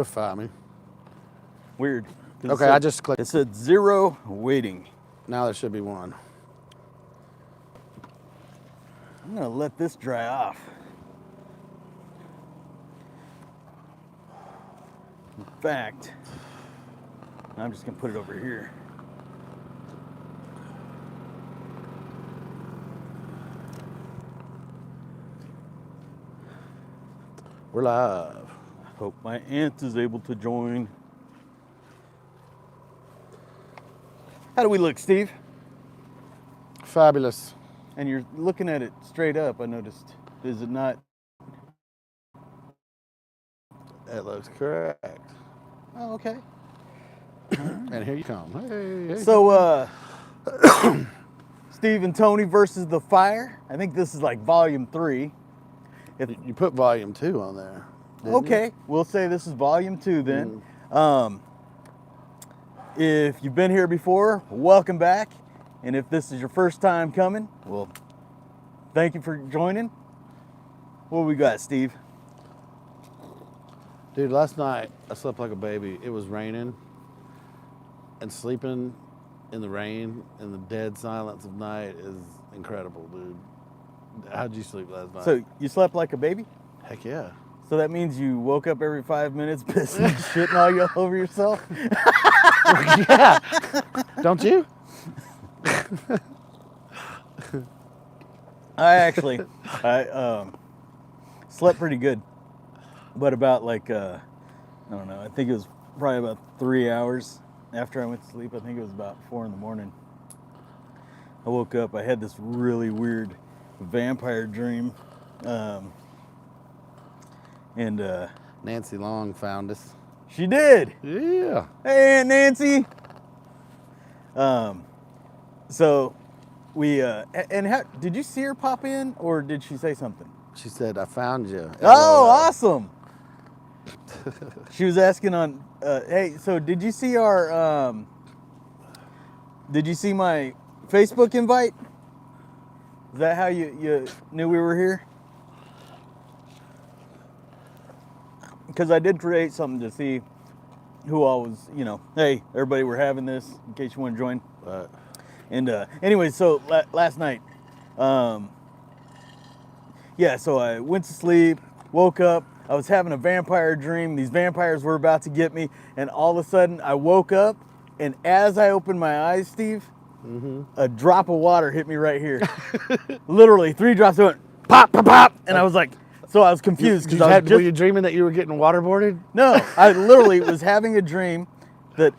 notify me. Weird. Okay, I just clicked. It said 0 waiting. Now there should be one. I'm gonna let this dry off. In fact, I'm just gonna put it over here. We're live. Hope my aunt is able to join. How do we look, Steve? Fabulous. And you're looking at it straight up, I noticed. Is it not? That looks correct. Oh, okay. And here you come. Hey. So, Steve and Tony versus the Fire. I think this is like volume 3. You put volume 2 on there. Okay, you? we'll say this is volume 2 then. If you've been here before, welcome back. And if this is your first time coming, well, thank you for joining. What we got, Steve? Dude, last night I slept like a baby. It was raining, and sleeping in the rain and the dead silence of night is incredible, dude. How'd you sleep last night? So you slept like a baby? Heck yeah. So that means you woke up every 5 minutes pissing and shitting all over yourself? Yeah. Don't you? I slept pretty good, but about like I don't know. I think it was probably about 3 hours after I went to sleep. I think it was about 4 in the morning. I woke up. I had this really weird vampire dream, and Nancy Long found us. she did. Yeah. Hey, Aunt Nancy. So we and how, did you see her pop in, or did she say something? She said, I found you. Oh, awesome. She was asking on, hey, so did you see our, did you see my Facebook invite? Is that how you knew we were here? Because I did create something to see who all was, hey, everybody, we're having this, in case you want to join. And anyway, so last night, yeah, so I went to sleep, woke up, I was having a vampire dream. These vampires were about to get me, and all of a sudden I woke up, and as I opened my eyes, Steve, a drop of water hit me right here. Literally, 3 drops went pop, pop, pop, and I was like, so I was confused. Were you dreaming that you were getting waterboarded? No, I literally was having a dream that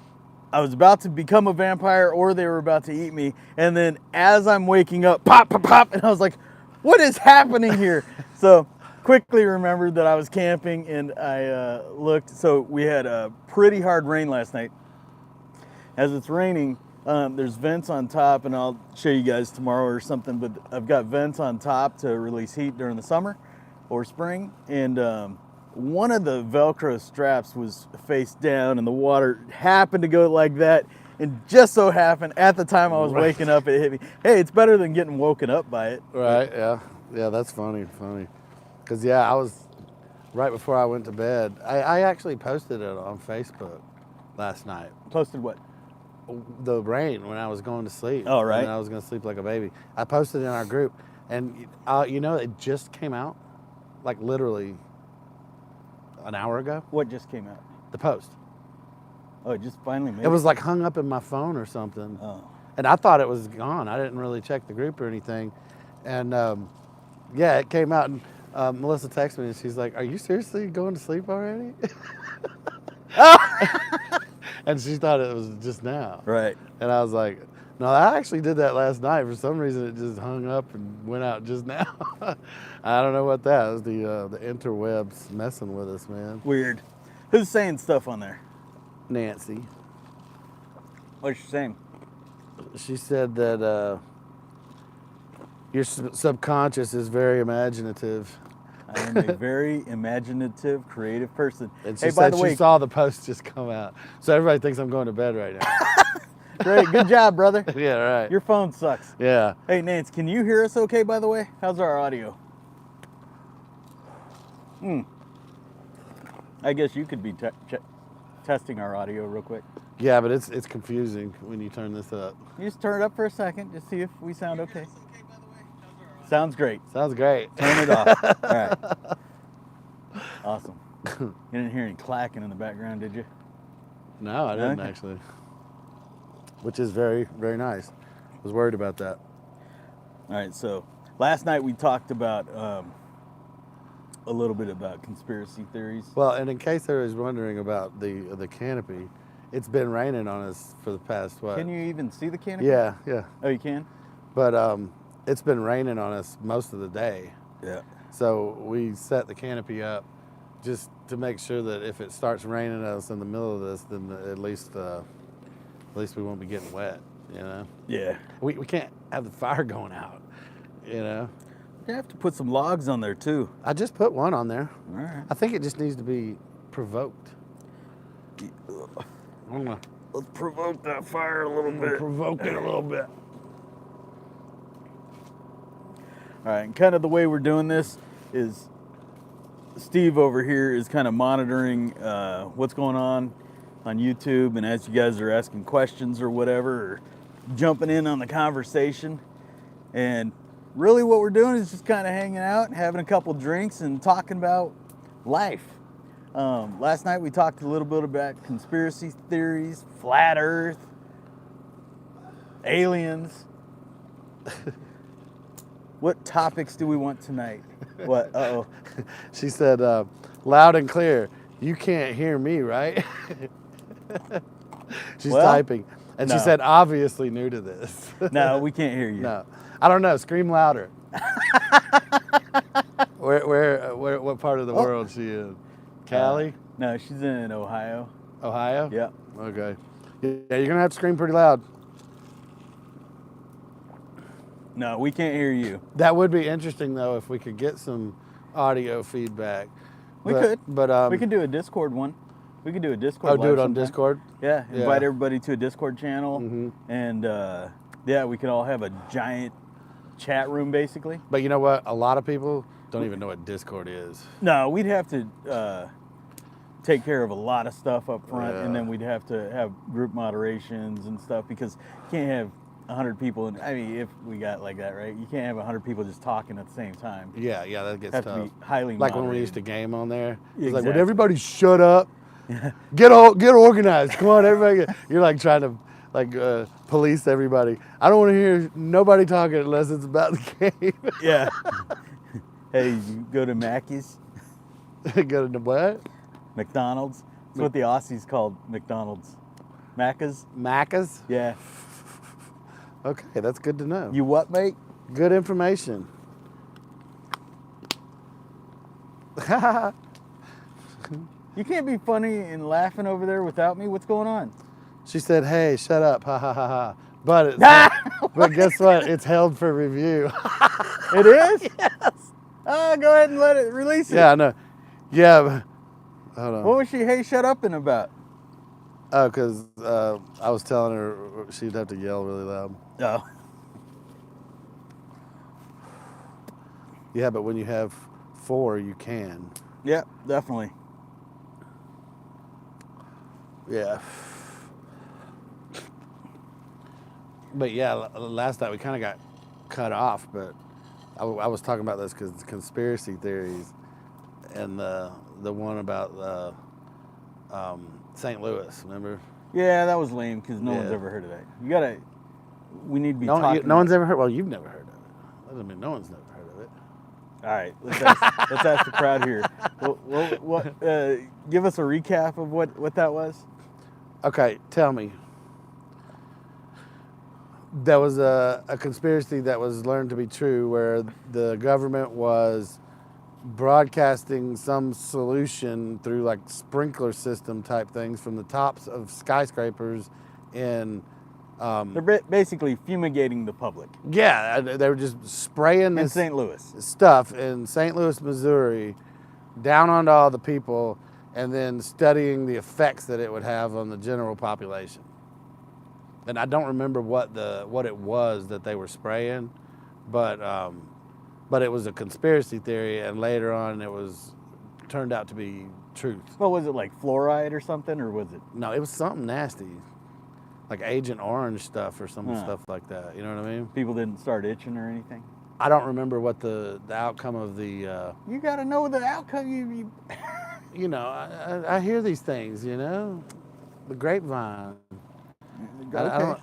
I was about to become a vampire or they were about to eat me. And then as I'm waking up, pop, pop, pop. And I was like, what is happening here? So quickly remembered that I was camping and I looked. So we had a pretty hard rain last night. As it's raining, there's vents on top, and I'll show you guys tomorrow or something, but I've got vents on top to release heat during the summer or spring. And one of the Velcro straps was face down, and the water happened to go like that, and just so happened at the time I was waking up, it hit me. Hey, it's better than getting woken up by it. Right, yeah. Yeah, that's funny. Because, yeah, I was, right before I went to bed, I actually posted it on Facebook last night. Posted what? The rain when I was going to sleep. Oh, right. And I was going to sleep like a baby. I posted it in our group, and, it just came out, like literally an hour ago. What just came out? The post. Oh, it just finally made it? was like hung up in my phone or something. Oh. And I thought it was gone. I didn't really check the group or anything. And yeah, it came out, and Melissa texted me and she's like, are you seriously going to sleep already? And she thought it was just now. Right. And I was like, no, I actually did that last night. For some reason, it just hung up and went out just now. I don't know what that was. The interwebs messing with us, man. Weird. Who's saying stuff on there? Nancy. What's she saying? She said that your subconscious is very imaginative. I am a very imaginative, creative person. And she said she saw the post just come out. So everybody thinks I'm going to bed right now. Great, good job, brother. Yeah, right. Your phone sucks. Yeah. Hey, Nance, can you hear us okay, by the way? How's our audio? I guess you could be testing our audio real quick. Yeah, but it's confusing when you turn this up. You just turn it up for a second, just see if we sound okay. Sounds great. Sounds great. Turn it off. All right. Awesome. You didn't hear any clacking in the background, did you? No, I didn't actually. Which is very, very nice. I was worried about that. All right, so last night we talked about a little bit about conspiracy theories. Well, and in case there was wondering about the canopy, it's been raining on us for the past, what? Can you even see the canopy? Yeah, yeah. Oh, you can? But it's been raining on us most of the day. Yeah. So we set the canopy up just to make sure that if it starts raining on us in the middle of this, then at least we won't be getting wet, you know? Yeah. We can't have the fire going out, you know? You have to put some logs on there too. I just put one on there. All right. I think it just needs to be provoked. Let's provoke that fire a little bit. Provoke it a little bit. All right, and kind of the way we're doing this is Steve over here is kind of monitoring what's going on YouTube, and as you guys are asking questions or whatever, or jumping in on the conversation, and really what we're doing is just kind of hanging out, having a couple drinks, and talking about life. Last night we talked a little bit about conspiracy theories, flat Earth, aliens. What topics do we want tonight? What? Uh-oh. She said, loud and clear, you can't hear me, right? She's typing. And no. She said, obviously new to this. No, we can't hear you. No. I don't know. Scream louder. What part of the world is she in? Cali? No, she's in Ohio. Ohio? Yep. Okay. Yeah, you're going to have to scream pretty loud. No, we can't hear you. That would be interesting, though, if we could get some audio feedback. We could. But we could do a Discord one. We could do a Discord. Oh, do it on sometime. Discord? Yeah, invite everybody to a Discord channel. And, yeah, we could all have a giant chat room, basically. But you know what? A lot of people don't even know what Discord is. No, we'd have to take care of a lot of stuff up front, and then we'd have to have group moderations and stuff, because you can't have 100 people. I mean, if we got like that, right? You can't have 100 people just talking at the same time. Yeah, that gets have tough. To be highly like moderated. when we used to game on there. It's Exactly. like, would everybody shut up? Get organized. Come on, everybody. You're like trying to police everybody. I don't want to hear nobody talking unless it's about the game. Yeah. Hey, you go to Mackey's? Go to what? McDonald's. That's what the Aussies called McDonald's. Macca's? Macca's? Yeah. Okay, that's good to know. You what, mate? Good information. You can't be funny and laughing over there without me. What's going on? She said, hey, shut up. Ha ha ha ha. But but guess what? It's held for review. It is? Yes. Oh, go ahead and let it release it. Yeah, I know. Yeah, but hold on. What was she hey shut up in about? Oh, because I was telling her she'd have to yell really loud. Oh. Yeah, but when you have 4, you can. Yep, definitely. Yeah. But yeah, last night we kind of got cut off, but I was talking about this because conspiracy theories and the one about St. Louis, remember? Yeah, that was lame because no one's ever heard of that. We need to be talking. No one's ever heard. Well, you've never heard of it. That doesn't mean no one's never heard of it. All right, let's ask the crowd here. Give us a recap of what that was. Okay, tell me. There was a conspiracy that was learned to be true where the government was broadcasting some solution through like sprinkler system type things from the tops of skyscrapers in... They're basically fumigating the public. Yeah, they were just spraying this in St. Louis stuff in St. Louis, Missouri, down onto all the people, and then studying the effects that it would have on the general population. And I don't remember what it was that they were spraying, but it was a conspiracy theory, and later on it was turned out to be truth. What was it, like fluoride or something, or was it? No, it was something nasty, like Agent Orange stuff or some Huh. stuff like that. You know what I mean? People didn't start itching or anything? I don't remember what the outcome of the. You got to know the outcome. You know, I hear these things. You know, the grapevine. Okay. I don't.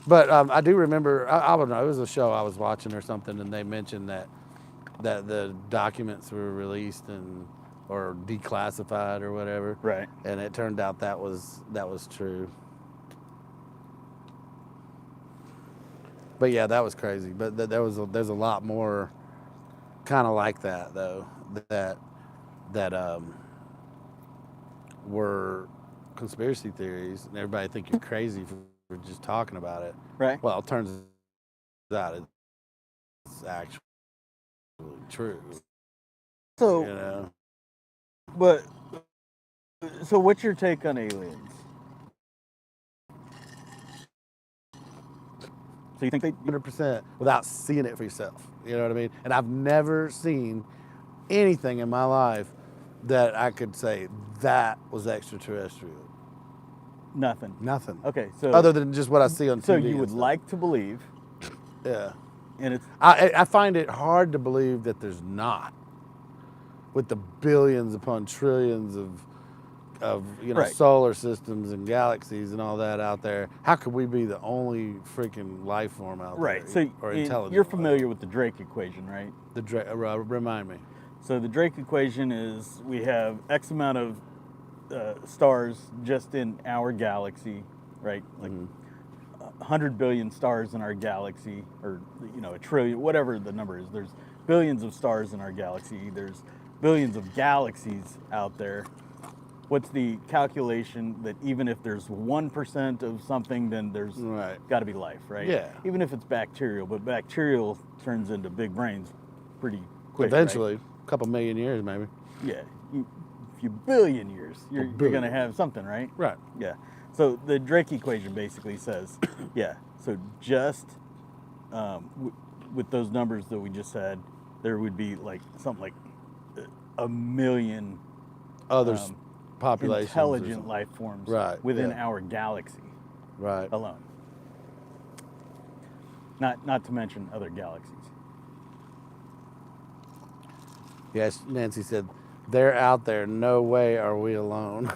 But I do remember. I don't know. It was a show I was watching or something, and they mentioned that the documents were released or declassified or whatever. Right. And it turned out that was true. But yeah, that was crazy. But there's a lot more kind of like that though that were conspiracy theories, and everybody think you're crazy for just talking about it. Right. Well, it turns out it's actually true. So, You know. but so what's your take on aliens? So you think they? 100% without seeing it for yourself. You know what I mean? And I've never seen anything in my life that I could say that was extraterrestrial. Nothing. Nothing. Okay, so other than just what I see on TV. So you and would stuff. like to believe, Yeah. and it's I find it hard to believe that there's not, with the billions upon trillions of Right. solar systems and galaxies and all that out there. How could we be the only freaking life form out right. there? So Or intelligent. you're familiar with the Drake equation, right? Remind me. So the Drake equation is we have X amount of stars just in our galaxy, right? Like 100 billion stars in our galaxy, or a trillion, whatever the number is. There's billions of stars in our galaxy. There's billions of galaxies out there. What's the calculation that even if there's 1% of something, then there's Right. got to be life, right? Yeah. Even if it's bacterial, but bacterial turns into big brains pretty quick. Eventually, right? a couple million years maybe. Yeah, a few billion years, you're going to have something, right? Right. Yeah. So the Drake equation basically says, yeah, so just with those numbers that we just said, there would be like something like a million Other populations. intelligent life forms within our galaxy alone. Not to mention other galaxies. Yes, Nancy said, they're out there. No way are we alone.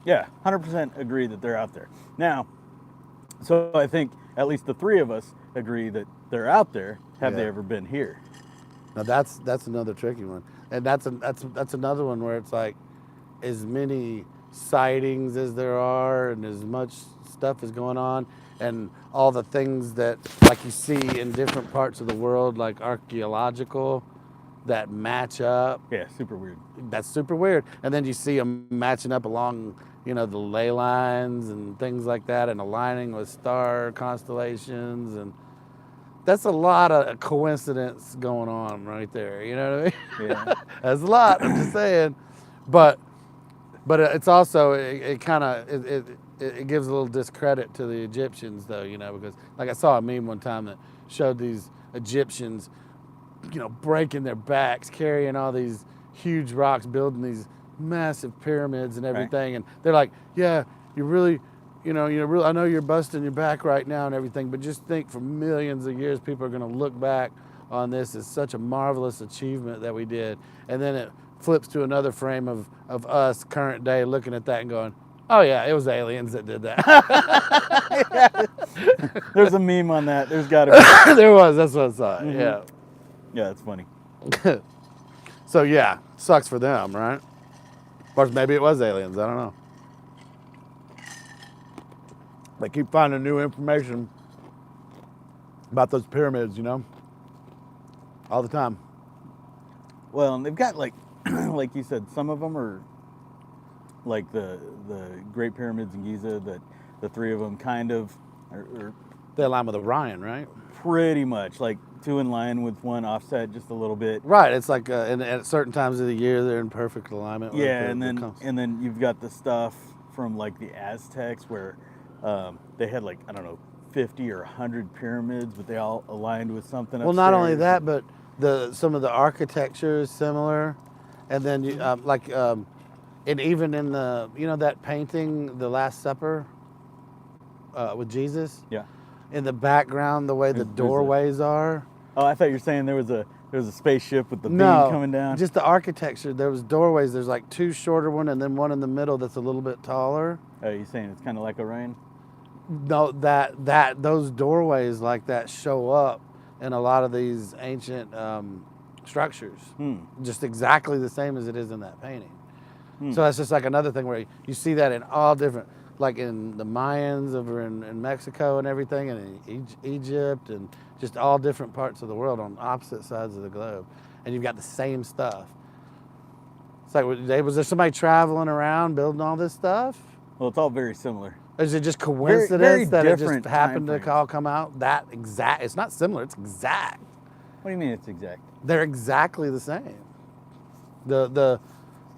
Yeah, 100% agree that they're out there. Now, so I think at least the three of us agree that they're out there. Have they ever been here? Now that's another tricky one, and that's another one where it's like, as many sightings as there are, and as much stuff is going on, and all the things that like you see in different parts of the world, like archaeological, that match up. Yeah, super weird. That's super weird. And then you see them matching up along, the ley lines and things like that, and aligning with star constellations, and that's a lot of coincidence going on right there. You know what I mean? Yeah. That's a lot. I'm just saying, but it's also it kind of it gives a little discredit to the Egyptians though, because like I saw a meme one time that showed these Egyptians, breaking their backs, carrying all these huge rocks, building these massive pyramids and everything. Right. And they're like, yeah, you're really, I know you're busting your back right now and everything, but just think for millions of years, people are going to look back on this as such a marvelous achievement that we did. And then it flips to another frame of us current day looking at that and going, oh yeah, it was aliens that did that. There's a meme on that. There's got to be. There was. That's what I saw. Mm-hmm. Yeah. Yeah, that's funny. So yeah, sucks for them, right? Or maybe it was aliens. I don't know. They keep finding new information about those pyramids, all the time. Well, and they've got like you said, some of them are like the Great Pyramids in Giza. That the three of them kind of are they align with Orion, right? Pretty much, like two in line with one offset just a little bit. Right. It's like and at certain times of the year they're in perfect alignment. Yeah, and then you've got the stuff from like the Aztecs where they had like, I don't know, 50 or 100 pyramids, but they all aligned with something. Well, not only that, but some of the architecture is similar, and then And even in the, that painting, The Last Supper, with Jesus, Yeah. in the background, the way the There's a- doorways are. Oh, I thought you were saying there was a spaceship with the beam No, coming down. just the architecture. There was doorways. There's like two shorter one and then one in the middle that's a little bit taller. Oh, you're saying it's kind of like Orion? No, those doorways like that show up in a lot of these ancient structures, just exactly the same as it is in that painting. So that's just like another thing where you see that in all different, like in the Mayans over in Mexico and everything, and in Egypt, and just all different parts of the world on opposite sides of the globe, and you've got the same stuff. It's like, was there somebody traveling around building all this stuff? Well, it's all very similar. Is it just coincidence very that it just different happened to time all come out that exact? It's not similar. It's exact. What do you mean it's exact? They're exactly the same. The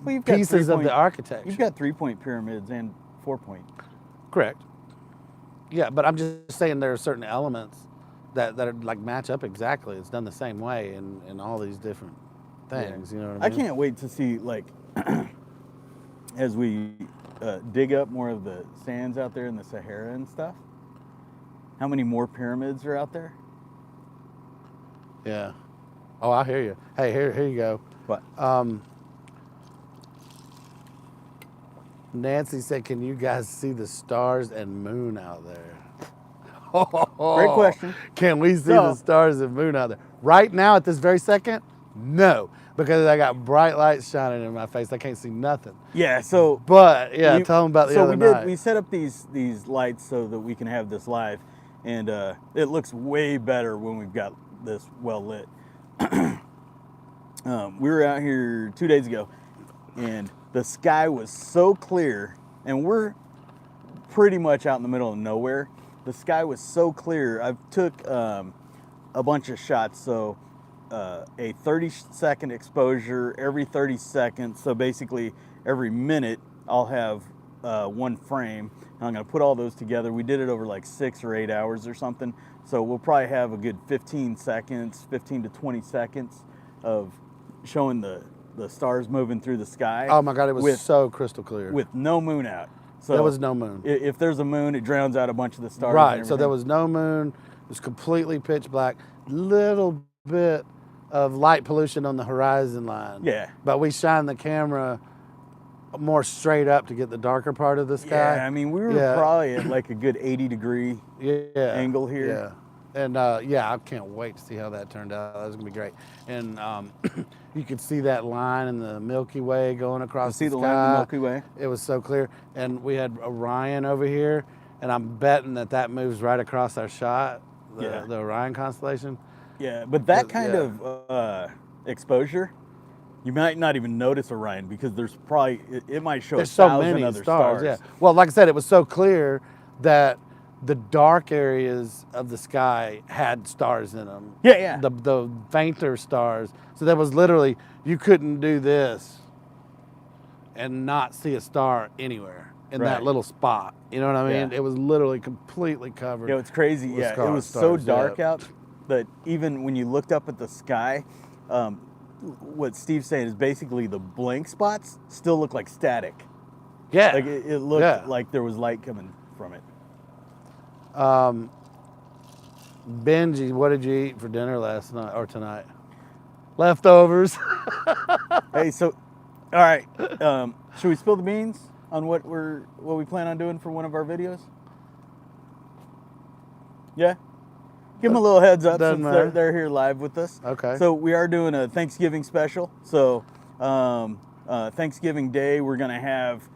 Well, you've got pieces of the 3-point architecture. You've got 3-point pyramids and 4-point. Correct. Yeah, but I'm just saying there are certain elements that are like match up exactly. It's done the same way in all these different things. You know what I mean? I can't wait to see, like, as we dig up more of the sands out there in the Sahara and stuff, how many more pyramids are out there? Yeah. Oh, I hear you. Hey, here you go. What? Nancy said, "Can you guys see the stars and moon out there?" Great question. Can we see the stars and moon out there? Right now, at this very second, no, because I got bright lights shining in my face. I can't see nothing. Yeah, so... But, yeah, tell them about the other night. So we set up these lights so that we can have this live, and it looks way better when we've got this well lit. We were out here 2 days ago, and the sky was so clear, and we're pretty much out in the middle of nowhere. The sky was so clear. I took a bunch of shots, so a 30-second exposure every 30 seconds. So basically every minute I'll have one frame, and I'm going to put all those together. We did it over like 6 or 8 hours or something. So we'll probably have a good 15 to 20 seconds of showing the stars moving through the sky. Oh my God, it was so crystal clear. With no moon out. So there was no moon. If there's a moon, it drowns out a bunch of the stars. Right, so there was no moon. It was completely pitch black. Little bit of light pollution on the horizon line. Yeah. But we shined the camera more straight up to get the darker part of the sky. Yeah, I mean, we were probably at like a good 80-degree angle here. Yeah. And I can't wait to see how that turned out. That was gonna be great. And you could see that line in the Milky Way going across the sky. See the line in the Milky Way? It was so clear. And we had Orion over here, and I'm betting that moves right across our shot, the Orion constellation. Yeah, but that kind of exposure, you might not even notice Orion because there's probably, it might show There's 1,000 so many other stars. Yeah. Well, like I said, it was so clear that the dark areas of the sky had stars in them. Yeah. The fainter stars. So that was literally, you couldn't do this and not see a star anywhere in that little spot. You know what I mean? Yeah. It was literally completely covered. Yeah, it's crazy. Yeah, it was so dark out that even when you looked up at the sky, what Steve's saying is basically the blank spots still look like static. Yeah. Like it looked like there was light coming from it. Benji, what did you eat for dinner last night or tonight? Leftovers. Hey, so, all right, should we spill the beans on what we plan on doing for one of our videos? Yeah? Give them a little heads up since they're here live with us. Okay. So we are doing a Thanksgiving special. So Thanksgiving Day, we're going to have,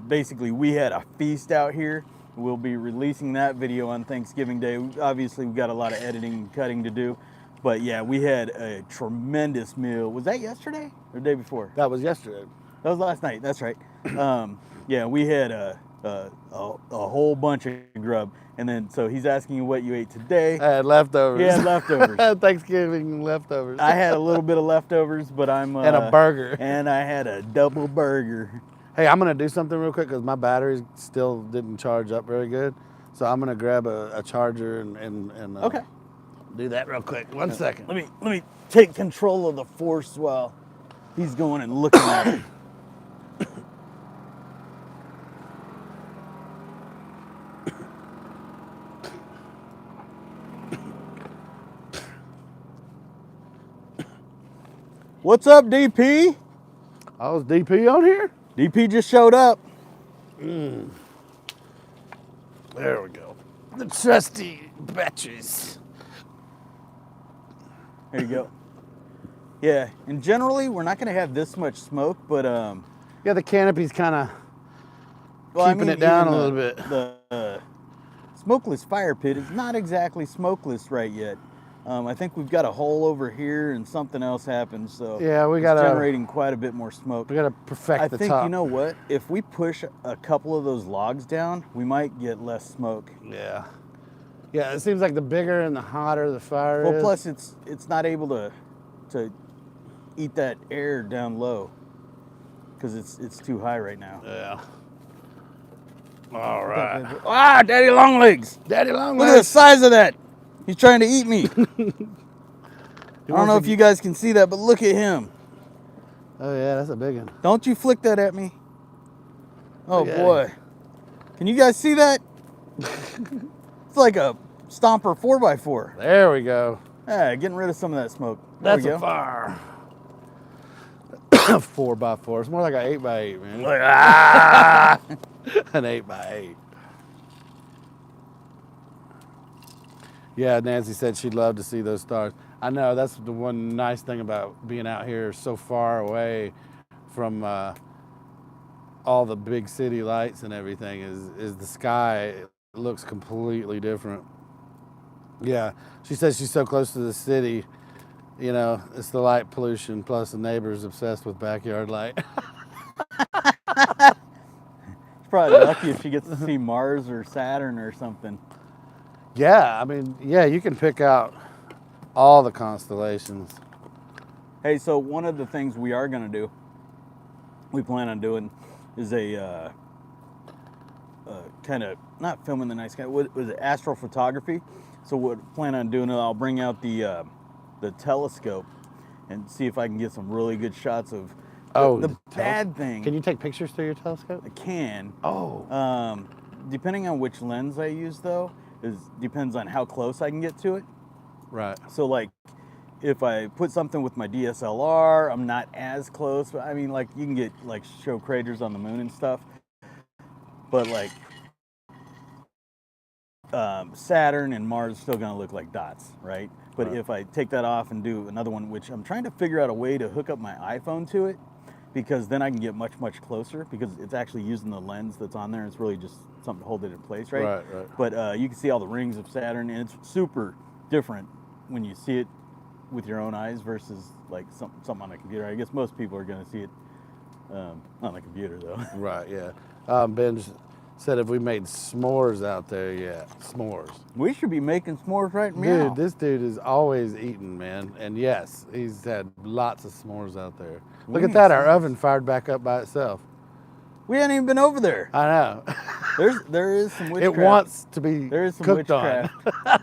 basically we had a feast out here. We'll be releasing that video on Thanksgiving Day. Obviously, we've got a lot of editing and cutting to do. But yeah, we had a tremendous meal. Was that yesterday or the day before? That was yesterday. That was last night. That's right. Yeah, we had a whole bunch of grub. And then, so he's asking you what you ate today. I had leftovers. Yeah, leftovers. Thanksgiving leftovers. I had a little bit of leftovers, but I'm... and a burger. And I had a double burger. Hey, I'm going to do something real quick because my batteries still didn't charge up very good. So I'm going to grab a charger and Okay. do that real quick. 1 second. Let me take control of the force while he's going and looking at it. What's up, DP? Oh, is DP on here? DP just showed up. There we go. The trusty batteries. There you go. Yeah, and generally we're not gonna have this much smoke, but Yeah, the canopy's kind of well, keeping it down even a little bit. The smokeless fire pit is not exactly smokeless right yet. I think we've got a hole over here and something else happened, so Yeah, we it's gotta generating quite a bit more smoke. We gotta perfect I the think top. you know what? If we push a couple of those logs down, we might get less smoke. Yeah. Yeah, it seems like the bigger and the hotter the fire Well, is. plus it's not able to eat that air down low because it's too high right now. Yeah. All right. Ah, Daddy Longlegs! Daddy Look at the Longlegs. size of that. He's trying to eat me. I don't know if you guys can see that, but look at him. Oh yeah, that's a big one. Don't you flick that at me. Oh Look at boy. Can you guys see that? It's like a Stomper 4x4. There we go. Yeah, getting rid of some of that smoke. There That's we a go. fire. 4x4. It's more like an 8x8, man. Ah! An 8x8. Yeah, Nancy said she'd love to see those stars. I know, that's the one nice thing about being out here so far away from all the big city lights and everything is the sky looks completely different. Yeah, she says she's so close to the city, you know, it's the light pollution plus the neighbors obsessed with backyard light. She's probably lucky if she gets to see Mars or Saturn or something. Yeah, I mean, yeah, you can pick out all the constellations. Hey, so one of the things we are going to do, we plan on doing, is a kind of, not filming the night sky, what was it, astrophotography. So what plan on doing, I'll bring out the telescope and see if I can get some really good shots of the bad thing. Can you take pictures through your telescope? I can. Oh. Depending on which lens I use, though, depends on how close I can get to it. Right. So, like, if I put something with my DSLR, I'm not as close. I mean, like, you can get, like, show craters on the moon and stuff. But, like, Saturn and Mars are still going to look like dots, right? But if I take that off and do another one, which I'm trying to figure out a way to hook up my iPhone to it, because then I can get much, much closer, because it's actually using the lens that's on there. It's really just something to hold it in place, right? Right. But you can see all the rings of Saturn, and it's super different when you see it with your own eyes versus like something on a computer. I guess most people are going to see it on the computer, though. Right, yeah. Ben said if we made s'mores out there yet. S'mores. We should be making s'mores right now. Dude, this dude is always eating, man. And yes, he's had lots of s'mores out there. Look at that, our oven fired back up by itself. We hadn't even been over there. I know. There is some witchcraft. It wants to be There is some cooked witchcraft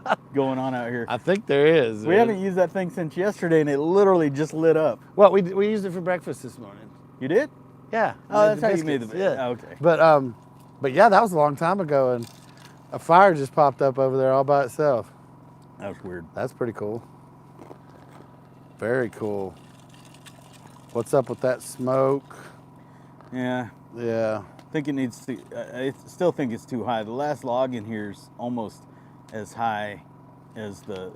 on. going on out here. I think there is. We man. haven't used that thing since yesterday, and it literally just lit up. Well, we used it for breakfast this morning. You did? Yeah. Oh, made that's the how you made the biscuits. Yeah. Oh, okay. But yeah, that was a long time ago, and a fire just popped up over there all by itself. That was weird. That's pretty cool. Very cool. What's up with that smoke? Yeah. Yeah. I think it needs to. I still think it's too high. The last log in here is almost as high as the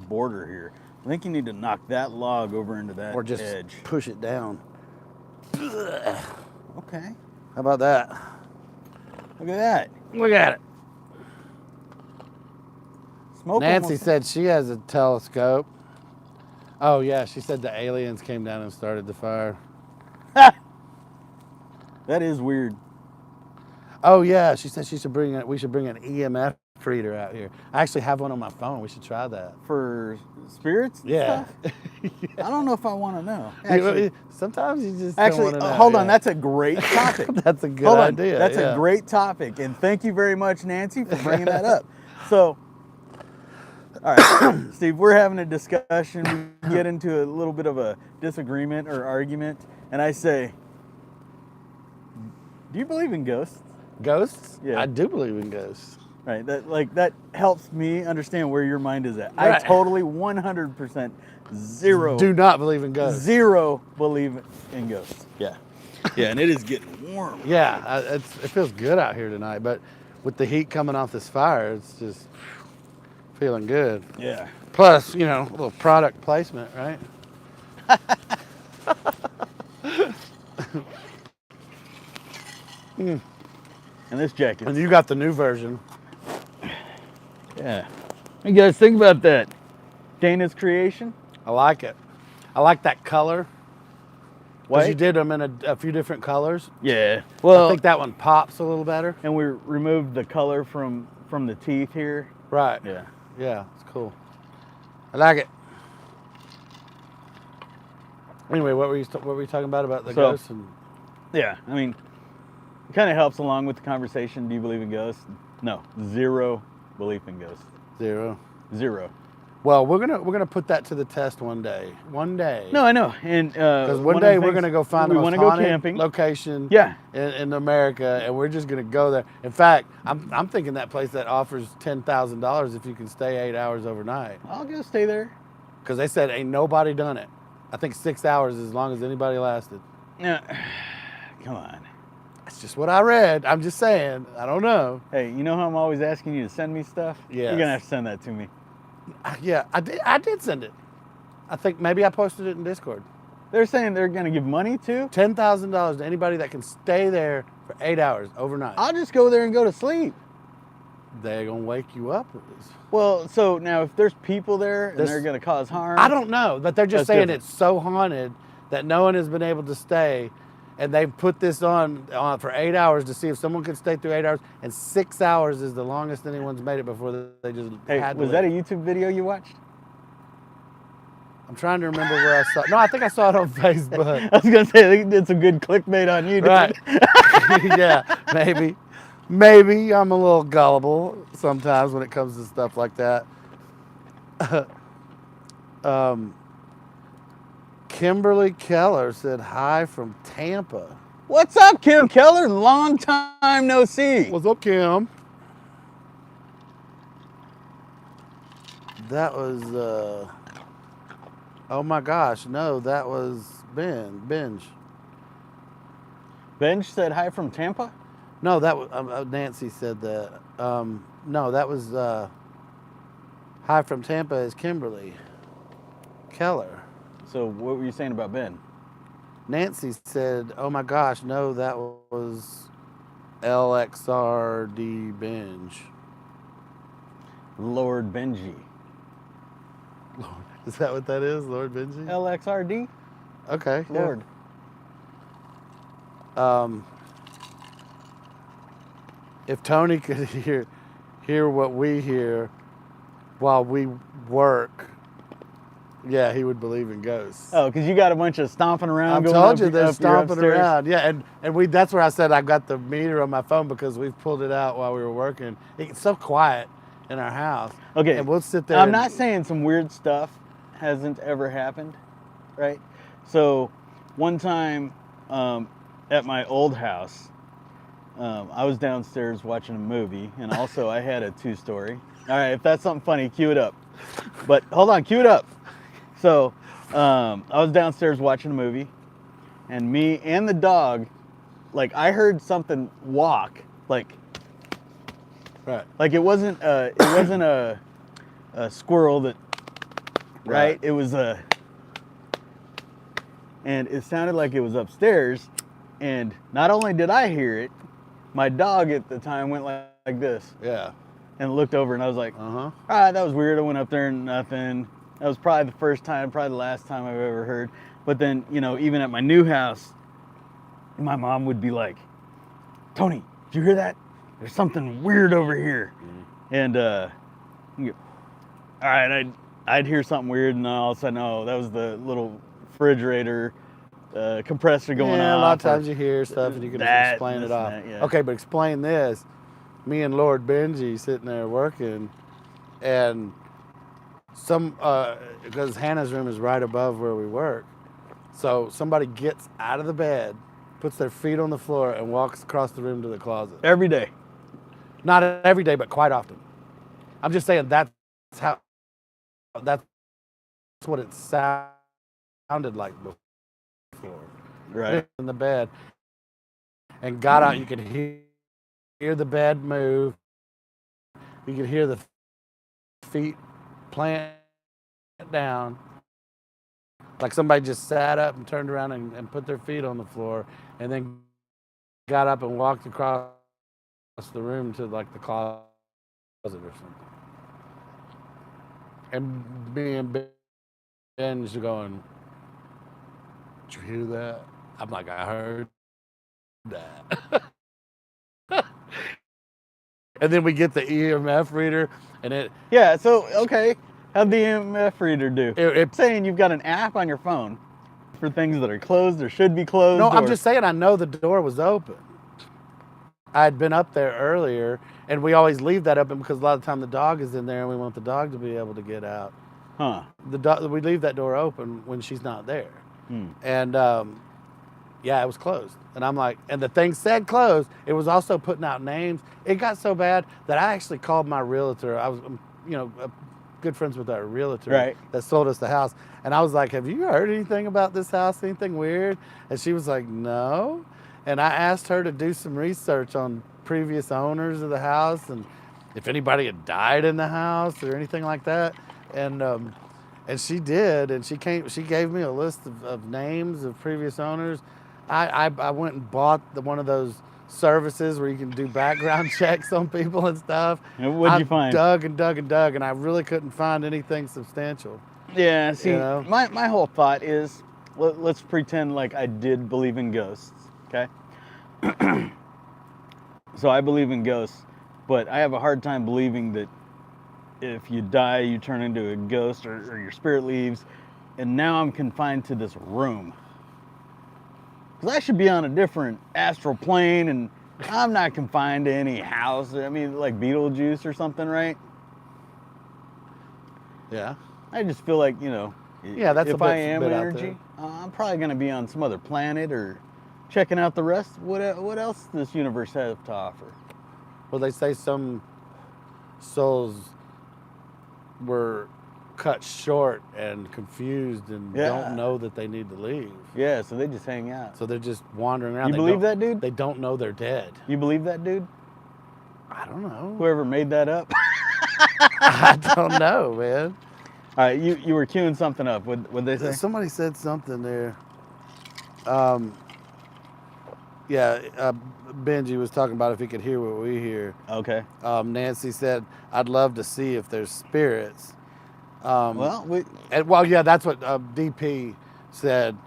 border here. I think you need to knock that log over into that Or just edge. push it down. Okay. How about that? Look at that. Look at it. Smoke. Nancy almost- said she has a telescope. Oh yeah, she said the aliens came down and started the fire. That is weird. Oh yeah, she said we should bring an EMF reader out here. I actually have one on my phone. We should try that. For spirits and Yeah. stuff? I don't know if I want to know. Actually, Sometimes you just don't wanna know, hold on. yeah. That's a great topic. That's a good Hold on. idea. That's yeah. a great topic. And thank you very much, Nancy, for bringing that up. So, all right, Steve, we're having a discussion. We get into a little bit of a disagreement or argument. And I say, do you believe in ghosts? Ghosts? Yeah. I do believe in ghosts. Right. That helps me understand where your mind is at. I Right. totally 100% zero Do not believe in ghosts. zero believe in ghosts. Yeah. Yeah, and it is getting warm. Yeah, it feels good out here tonight, but with the heat coming off this fire, it's just feeling good. Yeah. Plus, a little product placement, right? And this jacket. And you got the new version. Yeah. You guys think about that. Dana's creation. I like it. I like that color. Because White. you did them in a few different colors. Yeah. Well, I think that one pops a little better. and we removed the color from the teeth here. Right. Yeah. Yeah, it's cool. I like it. Anyway, what were you talking about the ghosts? And Yeah. I mean, it kind of helps along with the conversation. Do you believe in ghosts? No. Zero belief in ghosts. 0. Zero. Well, we're gonna put that to the test one day. One day. No, I know. And Because one day we're gonna go find the we most wanna go haunted camping. location. Yeah. In America, and we're just gonna go there. In fact, I'm thinking that place that offers $10,000 if you can stay 8 hours overnight. I'll go stay there. Because they said ain't nobody done it. I think 6 hours is as long as anybody lasted. Yeah. Come on. That's just what I read. I'm just saying. I don't know. Hey, you know how I'm always asking you to send me stuff? Yes. You're gonna have to send that to me. Yeah, I did send it. I think maybe I posted it in Discord. They're saying they're gonna give money to. $10,000 to anybody that can stay there for 8 hours overnight. I'll just go there and go to sleep. They're gonna wake you up. Well, so now if there's people there and This- they're gonna cause harm. I don't know, but they're just That's saying different. it's so haunted that no one has been able to stay, and they've put this on for 8 hours to see if someone could stay through 8 hours, and 6 hours is the longest anyone's made it before they just Hey, had to was that a leave. YouTube video you watched? I'm trying to remember where I saw it. No, I think I saw it on Facebook. I was gonna say I think you did some good clickbait on YouTube. Right. Yeah, maybe. Maybe I'm a little gullible sometimes when it comes to stuff like that. Kimberly Keller said hi from Tampa. What's up, Kim Keller? Long time no see. What's up, Kim? That was, oh my gosh, no, that was Benj. Benj said hi from Tampa. No, that was, Nancy said that. No, that was, hi from Tampa is Kimberly Keller. So what were you saying about Ben? Nancy said, oh my gosh, no, that was LXRD Binge. Lord Benji. Is that what that is, Lord Benji? LXRD? Okay. yeah. Lord. If Tony could hear what we hear while we work, yeah, he would believe in ghosts. Oh, because you got a bunch of stomping around. I going told up, you they're up your stomping upstairs. around. Yeah, and that's where I said I got the meter on my phone because we've pulled it out while we were working. It's so quiet in our house. Okay. And we'll sit there. I'm and- not saying some weird stuff hasn't ever happened, right? So one time at my old house, I was downstairs watching a movie, and also I had a 2-story. All right, if that's something funny, cue it up. But hold on, cue it up. So I was downstairs watching a movie, and me and the dog, like I heard something walk, like Right. it wasn't a squirrel that, right? Right. It was and it sounded like it was upstairs, and not only did I hear it, my dog at the time went like this Yeah. and looked over, and I was like, Uh-huh. all right, that was weird. I went up there and nothing. That was probably the first time, probably the last time I've ever heard. But then, even at my new house, my mom would be like, Tony, did you hear that? There's something weird over here. And, you go, all right, I'd hear something weird, and all of a sudden, oh, that was the little refrigerator compressor going on. Yeah, a lot of times you hear stuff and you can that, just explain this it and off. that, yeah. Okay, but explain this. Me and Lord Benji sitting there working, and because Hannah's room is right above where we work, so somebody gets out of the bed, puts their feet on the floor, and walks across the room to the closet. Every day. Not every day, but quite often. I'm just saying that's what it sounded like before. Right. In the bed and got out, you could hear the bed move. You could hear the feet plant down. Like somebody just sat up and turned around and put their feet on the floor and then got up and walked across the room to like the closet or something. And me and Ben's going, did you hear that? I'm like, I heard that. And then we get the EMF reader and it. Yeah, so, okay. How'd the EMF reader do? It's saying you've got an app on your phone for things that are closed or should be closed. No, I'm just saying I know the door was open. I had been up there earlier, and we always leave that open because a lot of the time the dog is in there, and we want the dog to be able to get out. Huh. We leave that door open when she's not there. And yeah, it was closed. And I'm like, and the thing said closed. It was also putting out names. It got so bad that I actually called my realtor. I was, good friends with our realtor that sold us the house. And I was like, have you heard anything about this house? Anything weird? And she was like, no. And I asked her to do some research on previous owners of the house and if anybody had died in the house or anything like that. And she did. And she gave me a list of names of previous owners. I went and bought one of those services where you can do background checks on people and stuff. And what'd you find? Dug and dug and dug, and I really couldn't find anything substantial. Yeah, see, my whole thought is, let's pretend like I did believe in ghosts, okay? So I believe in ghosts, but I have a hard time believing that if you die, you turn into a ghost or your spirit leaves, and now I'm confined to this room. Because I should be on a different astral plane, and I'm not confined to any house. I mean, like Beetlejuice or something, right? Yeah. I just feel like, yeah, that's if I am energy, I'm probably going to be on some other planet or checking out the rest. What else does this universe have to offer? Well, they say some souls were cut short and confused and don't know that they need to leave. Yeah, so they just hang out. So they're just wandering around. You believe that, dude? They don't know they're dead. You believe that, dude? I don't know. Whoever made that up? I don't know, man. All right, you were queuing something up. What'd they say? Somebody said something there. Benji was talking about if he could hear what we hear. Okay. Nancy said, I'd love to see if there's spirits. That's what DP said.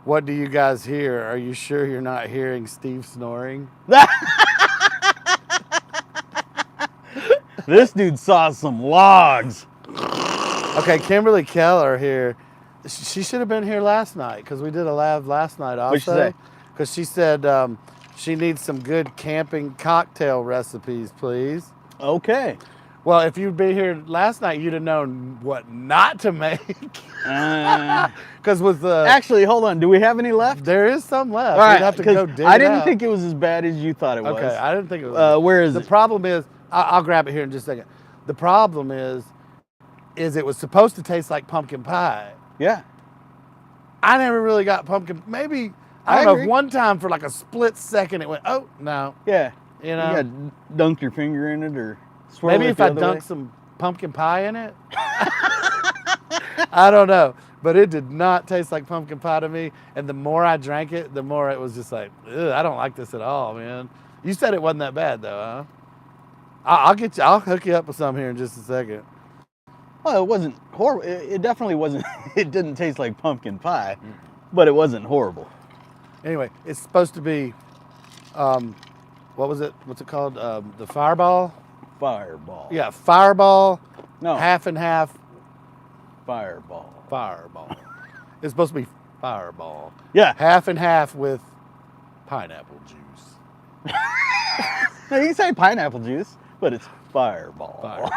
What do you guys hear? Are you sure you're not hearing Steve snoring? This dude saw some logs. Okay, Kimberly Keller here. She should have been here last night because we did a live last night also. What'd she say? Because she said she needs some good camping cocktail recipes, please. Okay. Well, if you'd been here last night, you'd have known what not to make. Because with the actually, hold on. Do we have any left? There is some left. All right, we'd have to go dig I it didn't out. think it was as bad as you thought it was. Okay, I didn't think it was. Where is it? The problem is, I'll grab it here in just a second. The problem is it was supposed to taste like pumpkin pie. Yeah. I never really got pumpkin. Maybe I don't know. One time for like a split second, it went, oh no. Yeah. You know. You got to dunk your finger in it or swirl maybe it if the I other dunked way. some pumpkin pie in it. I don't know, but it did not taste like pumpkin pie to me. And the more I drank it, the more it was just like, ugh, I don't like this at all, man. You said it wasn't that bad though, huh? I'll hook you up with some here in just a second. Well, it wasn't horrible. It definitely wasn't. It didn't taste like pumpkin pie, but it wasn't horrible. Anyway, it's supposed to be, what was it? What's it called? The Fireball? Fireball. Yeah, Fireball. No. Half and half. Fireball. Fireball. It's supposed to be Fireball. Yeah. Half and half with pineapple juice. No, you can say pineapple juice, but it's Fireball. Fireball.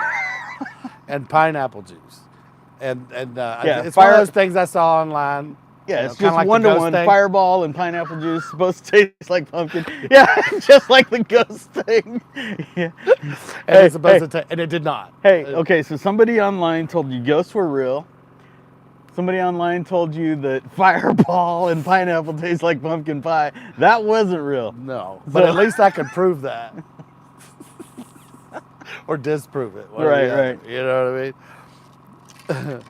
And pineapple juice. And Yeah, it's one of those things I saw online. Yeah, You it's know, kinda just like the 1-to-1. ghost thing. Fireball and pineapple juice supposed to taste like pumpkin. Yeah, just like the ghost thing. Yeah. And it's supposed to and it did not. Hey, okay, so somebody online told you ghosts were real. Somebody online told you that Fireball and pineapple taste like pumpkin pie. That wasn't real. No, but So- at least I could prove that. Or disprove it. one or the Right, other, right. You know what I mean?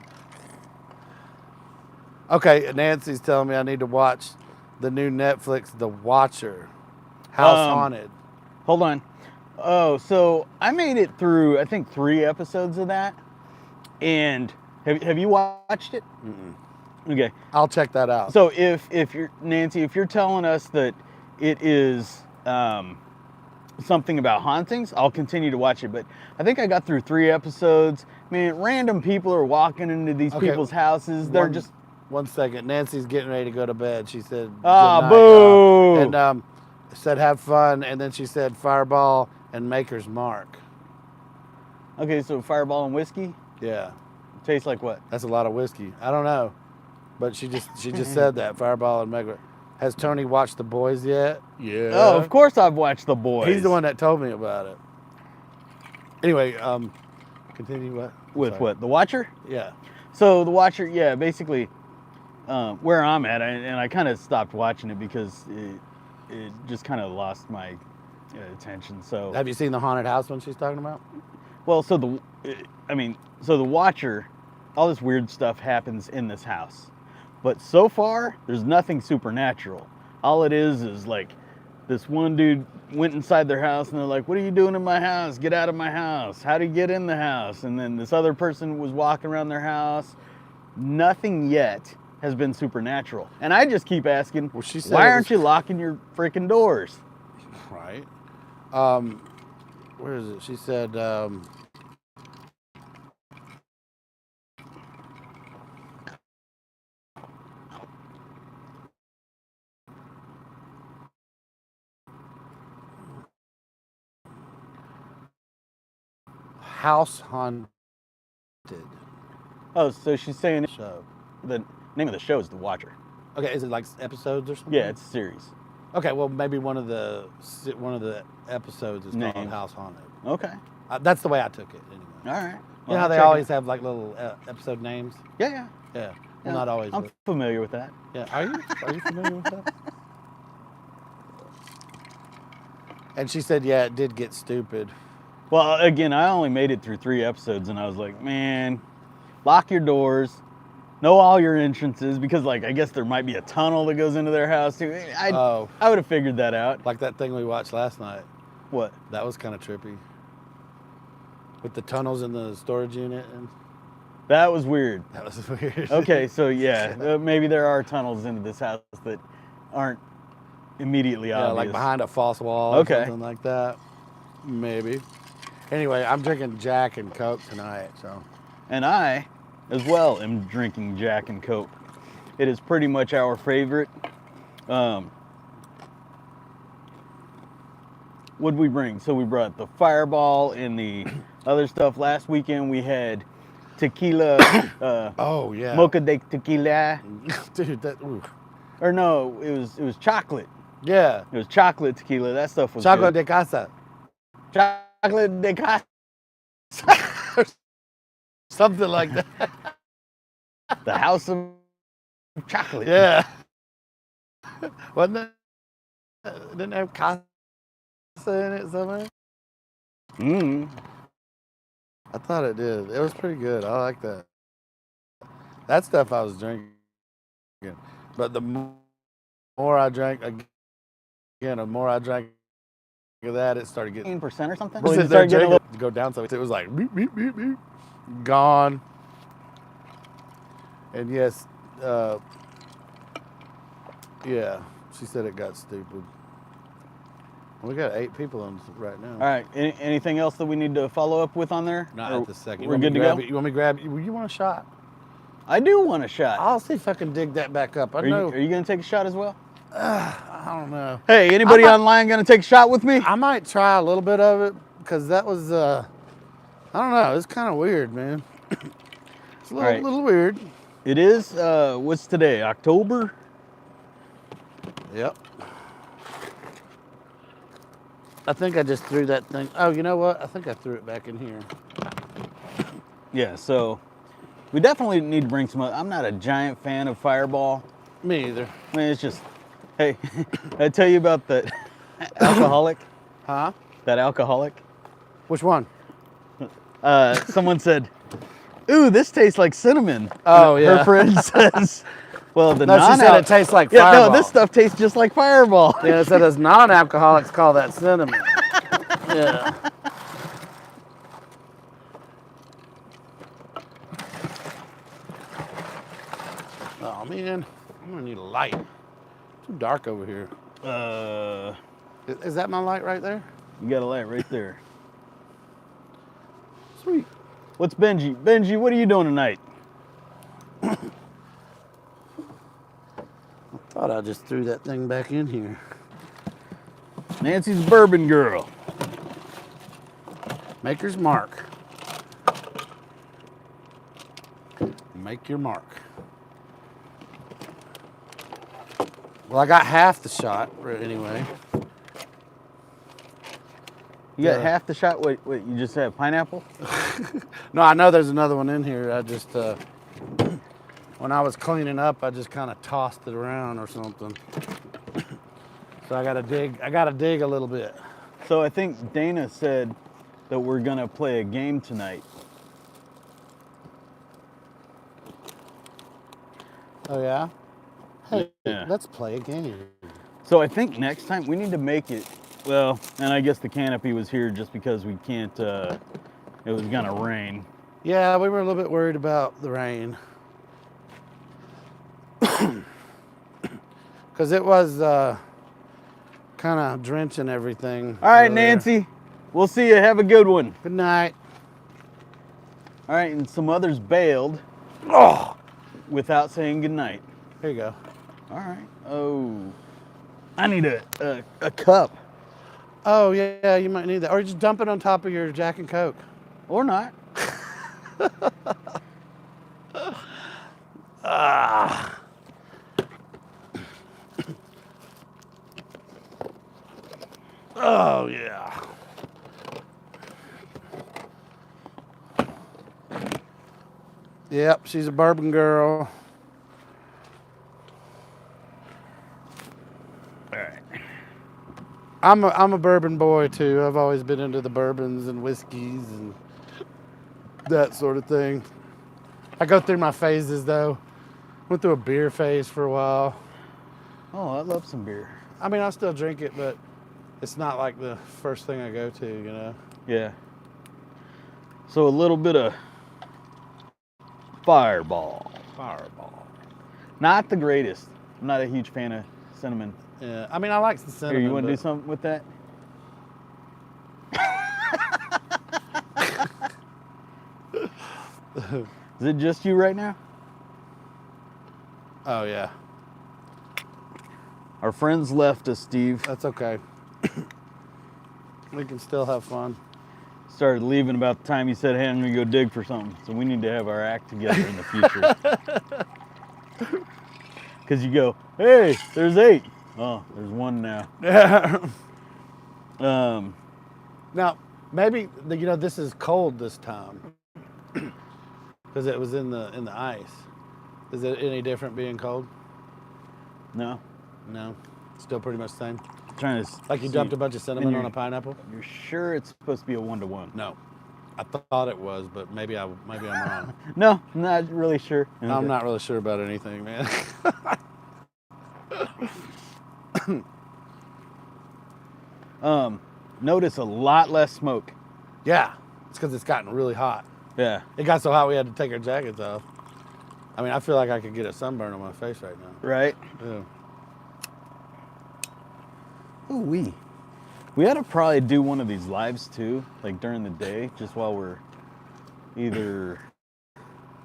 Okay, Nancy's telling me I need to watch the new Netflix, The Watcher, House Haunted. Hold on. Oh, so I made it through, I think, 3 episodes of that. And have you watched it? Okay. I'll check that out. So if you're Nancy, if you're telling us that it is something about hauntings, I'll continue to watch it. But I think I got through 3 episodes. I mean, random people are walking into these Okay, people's houses. They're just 1 second. Nancy's getting ready to go to bed. She said, Ah, "Good night, boo." y'all." And said, "Have fun." And then she said, "Fireball and Maker's Mark." okay. So Fireball and whiskey Yeah, tastes like what? that's a lot of whiskey. I don't know, but she just said that Fireball and Maker. Has Tony watched The Boys yet? Yeah. Oh, of course I've watched The Boys. He's the one that told me about it. Anyway, continue what? With Sorry. what? The Watcher? Yeah. So The Watcher, yeah, basically, where I'm at, and I kind of stopped watching it because it just kind of lost my attention. So, Have you seen the haunted house one she's talking about? well, so the Watcher, all this weird stuff happens in this house, but so far there's nothing supernatural. All it is like this one dude went inside their house and they're like, "What are you doing in my house? Get out of my house. How do you get in the house?" And then this other person was walking around their house. Nothing yet has been supernatural. And I just keep asking, Well, she said why it aren't was- you locking your freaking doors? Right. Where is it? She said, House Haunted Oh, so she's saying show. the name of the show is The Watcher. Okay, is it like episodes or something? Yeah, it's a series. Okay, well maybe one of the episodes is called Name. House Haunted. Okay. That's the way I took it anyway. All right. You Well, know how I'll they check it always out. have like little episode names? Yeah, yeah. Yeah. Yeah, Well, not always. I'm But, familiar with that. yeah. Are you familiar with that? And she said, yeah, it did get stupid. Well, again, I only made it through 3 episodes, and I was like, man, lock your doors, know all your entrances, because, like, I guess there might be a tunnel that goes into their house too. I would have figured that out. Like that thing we watched last night. What? That was kind of trippy. With the tunnels in the storage unit. And That was weird. that was weird. Okay, so yeah, maybe there are tunnels into this house that aren't immediately Yeah, obvious. like behind a false wall Okay. or something like that. Maybe. Anyway, I'm drinking Jack and Coke tonight, so. And I, as well, am drinking Jack and Coke. It is pretty much our favorite. What'd we bring? So we brought the Fireball and the other stuff. Last weekend we had tequila, Oh, yeah. mocha de tequila. Dude, that, ooh. Or no, it was chocolate. Yeah. It was chocolate tequila. That stuff was Chocolate good. de casa. Chocolate de casa. Something like that. The house of chocolate. Yeah. Wasn't it? Didn't it have casa in it somewhere? Mm. I thought it did. It was pretty good. I like that. That stuff I was drinking. But the more I drank, again, the more I drank of that, it started getting 15% or something? Well, It there started getting a little- to go down, so it was like beep, beep, beep, beep, gone. And yes, yeah, she said it got stupid. We got 8 people on right now. All right. Anything else that we need to follow up with on there? Not Or at the second. We're good to go. You want me to grab? You want a shot? I do want a shot. I'll see if I can dig that back up. I know. Are you going to take a shot as well? I don't know. Hey, anybody I might- online going to take a shot with me? I might try a little bit of it because that was. I don't know. It's kind of weird, man. It's a All right. little weird. It is, what's today, October? Yep. I think I just threw that thing. Oh, you know what? I think I threw it back in here. Yeah, so we definitely need to bring some. I'm not a giant fan of Fireball. Me either. I mean, it's just, hey, I tell you about that alcoholic. Huh? That alcoholic. Which one? Someone said, "Ooh, this tastes like cinnamon." Oh, And yeah. Her friend says, "Well, the No, she said it tastes like Yeah, Fireball. no, this stuff tastes just like Fireball." Yeah, it said as non-alcoholics call that cinnamon. Yeah. Oh man, I'm gonna need a light. Too dark over here. Is that my light right there? You got a light right there. Sweet. What's Benji? Benji, what are you doing tonight? Thought I just threw that thing back in here. Nancy's bourbon girl. Maker's mark. Make your mark. Well, I got half the shot anyway. You got half the shot? Wait, you just had pineapple? No, I know there's another one in here. I just, when I was cleaning up, I just kind of tossed it around or something. So I gotta dig a little bit. So I think Dana said that we're gonna play a game tonight. Oh yeah? Hey, Yeah. let's play a game. So I think next time we need to make it, well, and I guess the canopy was here just because we can't, it was gonna rain. Yeah, we were a little bit worried about the rain. Because it was kind of drenching everything. All right, earlier. Nancy, we'll see you. Have a good one. Good night. All right, and some others bailed without saying good night. Here you go. All right. Oh, I need a cup. Oh, yeah, you might need that. Or just dump it on top of your Jack and Coke. Or not. Ah. Oh, yeah. Yep, she's a bourbon girl. All right. I'm a bourbon boy too. I've always been into the bourbons and whiskeys and that sort of thing. I go through my phases though. Went through a beer phase for a while. Oh, I love some beer. I mean, I still drink it, but it's not like the first thing I go to, you know? Yeah. So a little bit of Fireball. Fireball. Not the greatest. I'm not a huge fan of cinnamon. Yeah, I mean, I like the cinnamon. Here, you want to but do something with that? Is it just you right now? Oh, yeah. Our friends left us, Steve. That's okay. We can still have fun. Started leaving about the time you said, hey, I'm going to go dig for something. So we need to have our act together in the future. Because you go, hey, there's 8. Oh, there's 1 now. Yeah. Um, Now, maybe this is cold this time because it was in the ice. Is it any different being cold? no. No, still pretty much the same. Trying to Like you see. dumped a bunch of cinnamon you're- on a pineapple? You're sure it's supposed to be a 1-to-1? No, I thought it was, but maybe I'm wrong. No, I'm not really sure. I'm not really sure about anything, man. Notice a lot less smoke. Yeah, it's because it's gotten really hot. Yeah. It got so hot we had to take our jackets off. I mean, I feel like I could get a sunburn on my face right now. Right. Yeah. Ooh, we ought to probably do one of these lives too, like during the day, just while we're either.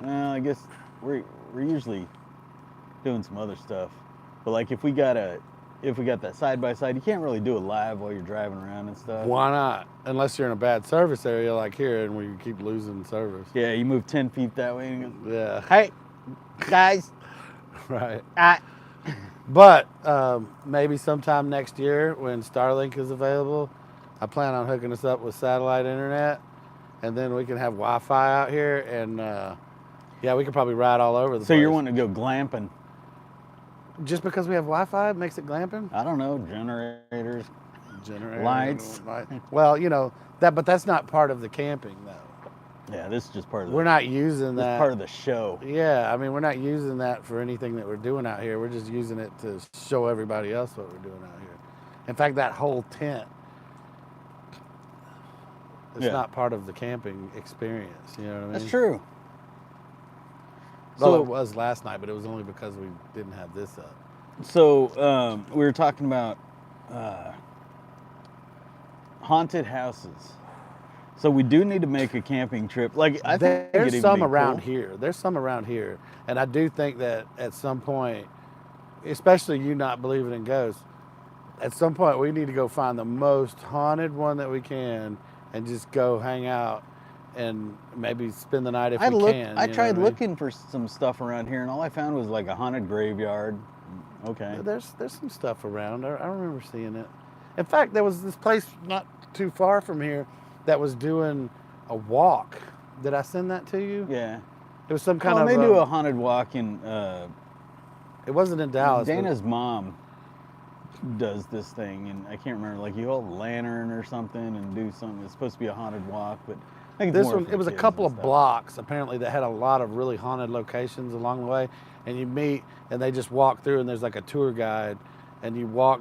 Well, I guess we're usually doing some other stuff, but like if we got that side by side, you can't really do it live while you're driving around and stuff. Why not? Unless you're in a bad service area like here and we keep losing service. Yeah, you move 10 feet that way and you go, Yeah. hey, guys. Right. I, But maybe sometime next year when Starlink is available, I plan on hooking us up with satellite internet, and then we can have Wi-Fi out here, and yeah, we could probably ride all over the so place. you're wanting to go glamping? Just because we have Wi-Fi makes it glamping? I don't know, generators. Generator, Lights. Well, you know that, but that's not part of the camping though. Yeah, this is just part of the. We're not using This that. is part of the show. Yeah, I mean, we're not using that for anything that we're doing out here. We're just using it to show everybody else what we're doing out here. In fact, that whole tent, it's not part of the camping experience. You know what I mean? That's true. Well, So it was last night, but it was only because we didn't have this up. So we were talking about haunted houses. So we do need to make a camping trip. Like I think There's it'd some be around cool. here. There's some around here, and I do think that at some point, especially you not believing in ghosts, at some point we need to go find the most haunted one that we can, and just go hang out, and maybe spend the night if we can. I you know tried what I mean? looking for some stuff around here, and all I found was like a haunted graveyard. Okay. There's some stuff around. I remember seeing it. In fact, there was this place not too far from here that was doing a walk. Did I send that to you? Yeah. It was some kind Well, of. they do a haunted walk in. It wasn't in Dallas. but- Dana's mom does this thing, and I can't remember. Like you hold a lantern or something and do something. It's supposed to be a haunted walk, but I think it's This more one, for it was a kids couple and of stuff. blocks apparently that had a lot of really haunted locations along the way, and you meet and they just walk through, and there's like a tour guide, and you walk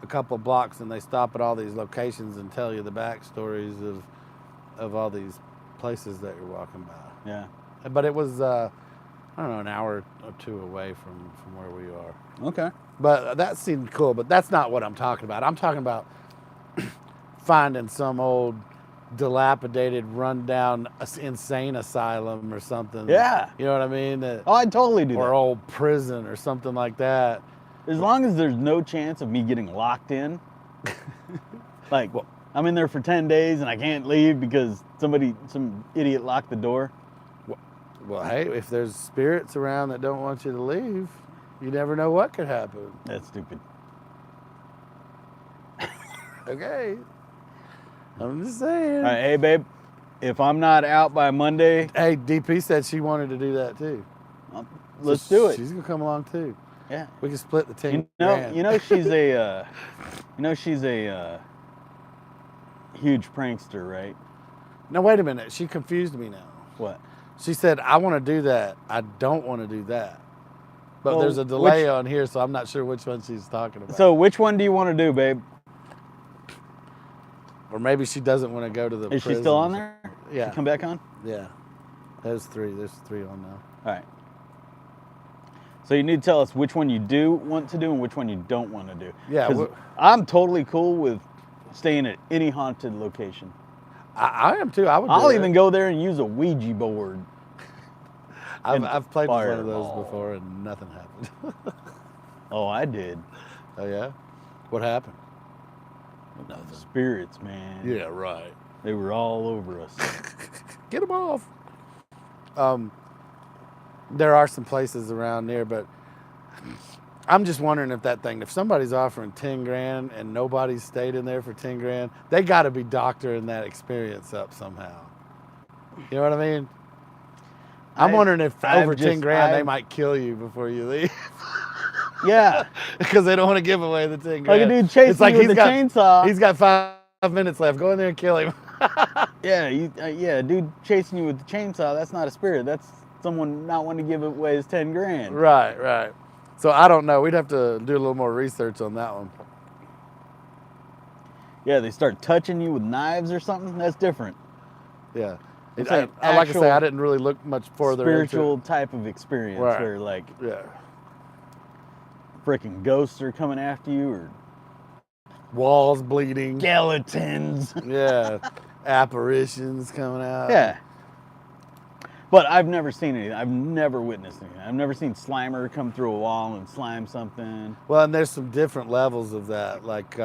a couple of blocks, and they stop at all these locations and tell you the backstories of all these places that you're walking by. Yeah. But it was I don't know, an hour or two away from where we are. Okay. But that seemed cool. But that's not what I'm talking about. I'm talking about finding some old dilapidated, rundown, insane asylum or something. Yeah. You know what I mean? Oh, I'd totally do Or that. old prison or something like that. As long as there's no chance of me getting locked in. Like, I'm in there for 10 days and I can't leave because some idiot locked the door. Well, hey, if there's spirits around that don't want you to leave, you never know what could happen. That's stupid. Okay. I'm just saying. All right, hey, babe, if I'm not out by Monday, Hey, DP said she wanted to do that too. let's So do it. She's gonna come along too. Yeah. We can split the 10 You grand. know she's a huge prankster, right? Now wait a minute. She confused me now. What? She said, "I want to do that. I don't want to do that." But Well, there's a delay on here, so I'm not sure which one she's talking about. So which one do you want to do, babe? or maybe she doesn't want to go to the. Is she prison still or on something. there? Yeah. She come back on? Yeah. There's three on now. All right. So you need to tell us which one you do want to do and which one you don't want to do. Yeah, 'Cause we're- I'm totally cool with staying at any haunted location. I am too. I would. I'll do even it. go there and use a Ouija board. I've played with one of Fireball. those before and nothing happened. Oh, I did. Oh yeah. What happened? Nothing. Spirits, man. Yeah. Right. They were all over us. Get them off. There are some places around there, but I'm just wondering if somebody's offering 10 grand and nobody's stayed in there for 10 grand, they got to be doctoring that experience up somehow. You know what I mean? I'm wondering if over 10 grand they might kill you before you leave Yeah. because they don't want to give away the 10 Like grand. a dude chasing It's like you with he's a got- chainsaw. He's got 5 minutes left. Go in there and kill him. Yeah, dude chasing you with the chainsaw, that's not a spirit. That's someone not wanting to give away his 10 grand. Right. So I don't know. We'd have to do a little more research on that one. Yeah, they start touching you with knives or something. That's different. Yeah. It's I, like I- like I say, I actual didn't really look much further Spiritual type of experience Right. where like into it. freaking ghosts are coming after you or Yeah. Walls bleeding. skeletons. Yeah. Apparitions coming out. Yeah. But I've never seen anything. I've never witnessed anything. I've never seen Slimer come through a wall and slime something. Well, and there's some different levels of that. Like,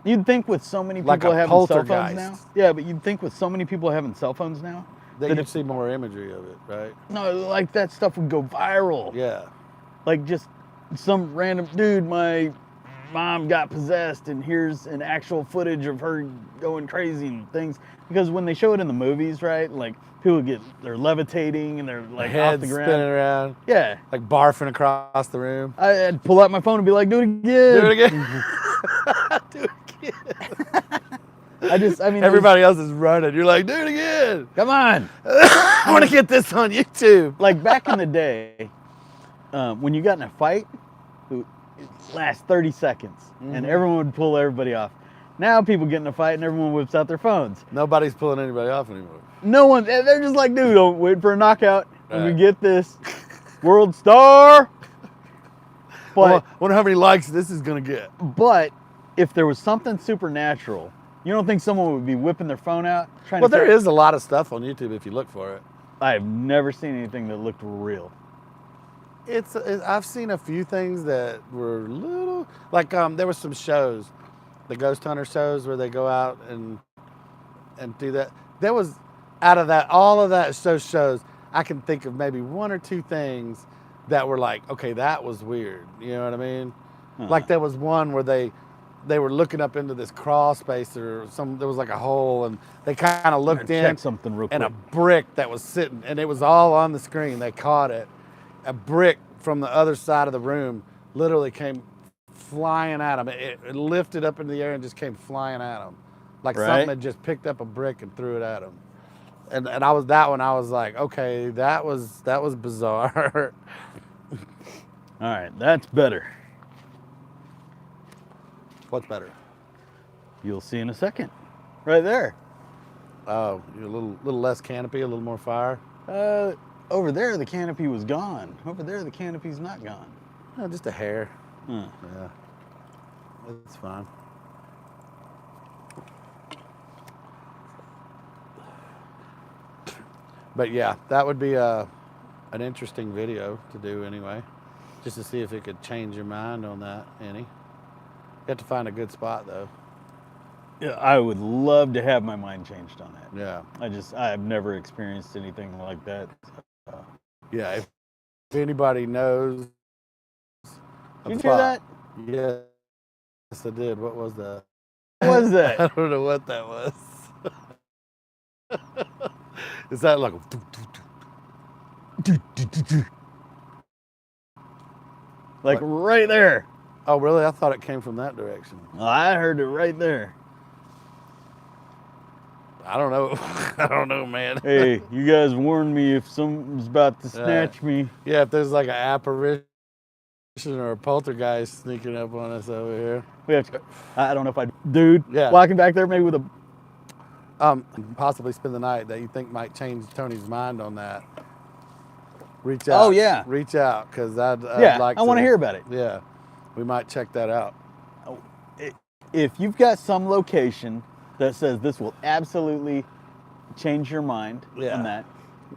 You'd think with so many Like people a having cell phones poltergeist. now. Yeah, but you'd think with so many people having cell phones now Then you'd see more imagery of it, right? No, like that stuff would go viral. Yeah. Like just some random dude, my mom got possessed, and here's an actual footage of her going crazy and things. Because when they show it in the movies, right, like people they're levitating and they're like Heads off the ground. spinning around. Yeah. Like barfing across the room. I'd pull out my phone and be like, do it again. Do it again. Do it again. I mean, everybody else is running. You're like, do it again. Come on. I want to get this on YouTube. Like back in the day, when you got in a fight, it lasts 30 seconds, and everyone would pull everybody off. Now people get in a fight and everyone whips out their phones. Nobody's pulling anybody off anymore. No one, they're just like, dude, don't wait for a knockout. When we get this world star. But I wonder how many likes this is going to get. But if there was something supernatural, you don't think someone would be whipping their phone out? Well, there is a lot of stuff on YouTube if you look for it. I've never seen anything that looked real. I've seen a few things that were little, like there were some shows, the ghost hunter shows where they go out and do that. There was, out of that, all of those shows, I can think of maybe one or two things that were like, okay, that was weird. You know what I mean? Like there was one where they were looking up into this crawl space or there was like a hole, and they kind of looked in, check something real quick. And a brick that was sitting, and it was all on the screen. They caught it. A brick from the other side of the room literally came flying at them. It lifted up into the air and just came flying at them. Like something had just picked up a brick and threw it at them. And I was like, okay, that was bizarre. All right, that's better. What's better? You'll see in a second. Right there. Oh, a little less canopy, a little more fire. Over there, the canopy was gone. Over there, the canopy's not gone. Oh, just a hair. Hmm. Yeah, that's fine. But yeah, that would be an interesting video to do anyway, just to see if it could change your mind on that any. You have to find a good spot though. Yeah, I would love to have my mind changed on that. Yeah. I've never experienced anything like that. Yeah, if anybody knows. Did you hear that? Yes, I did. What was that? What was that? I don't know what that was. Is that like a... Like right there. Oh, really? I thought it came from that direction. I heard it right there. I don't know. I don't know, man. Hey, you guys warned me if someone's about to snatch me. Yeah, if there's like an apparition or a poltergeist sneaking up on us over here. We have to. I don't know if dude. Yeah. Walking back there, maybe with a. Possibly spend the night that you think might change Tony's mind on that. Reach out. Oh yeah. Reach out, because I'd like I want to hear about it. Yeah, we might check that out. If you've got some location that says this will absolutely change your mind on that,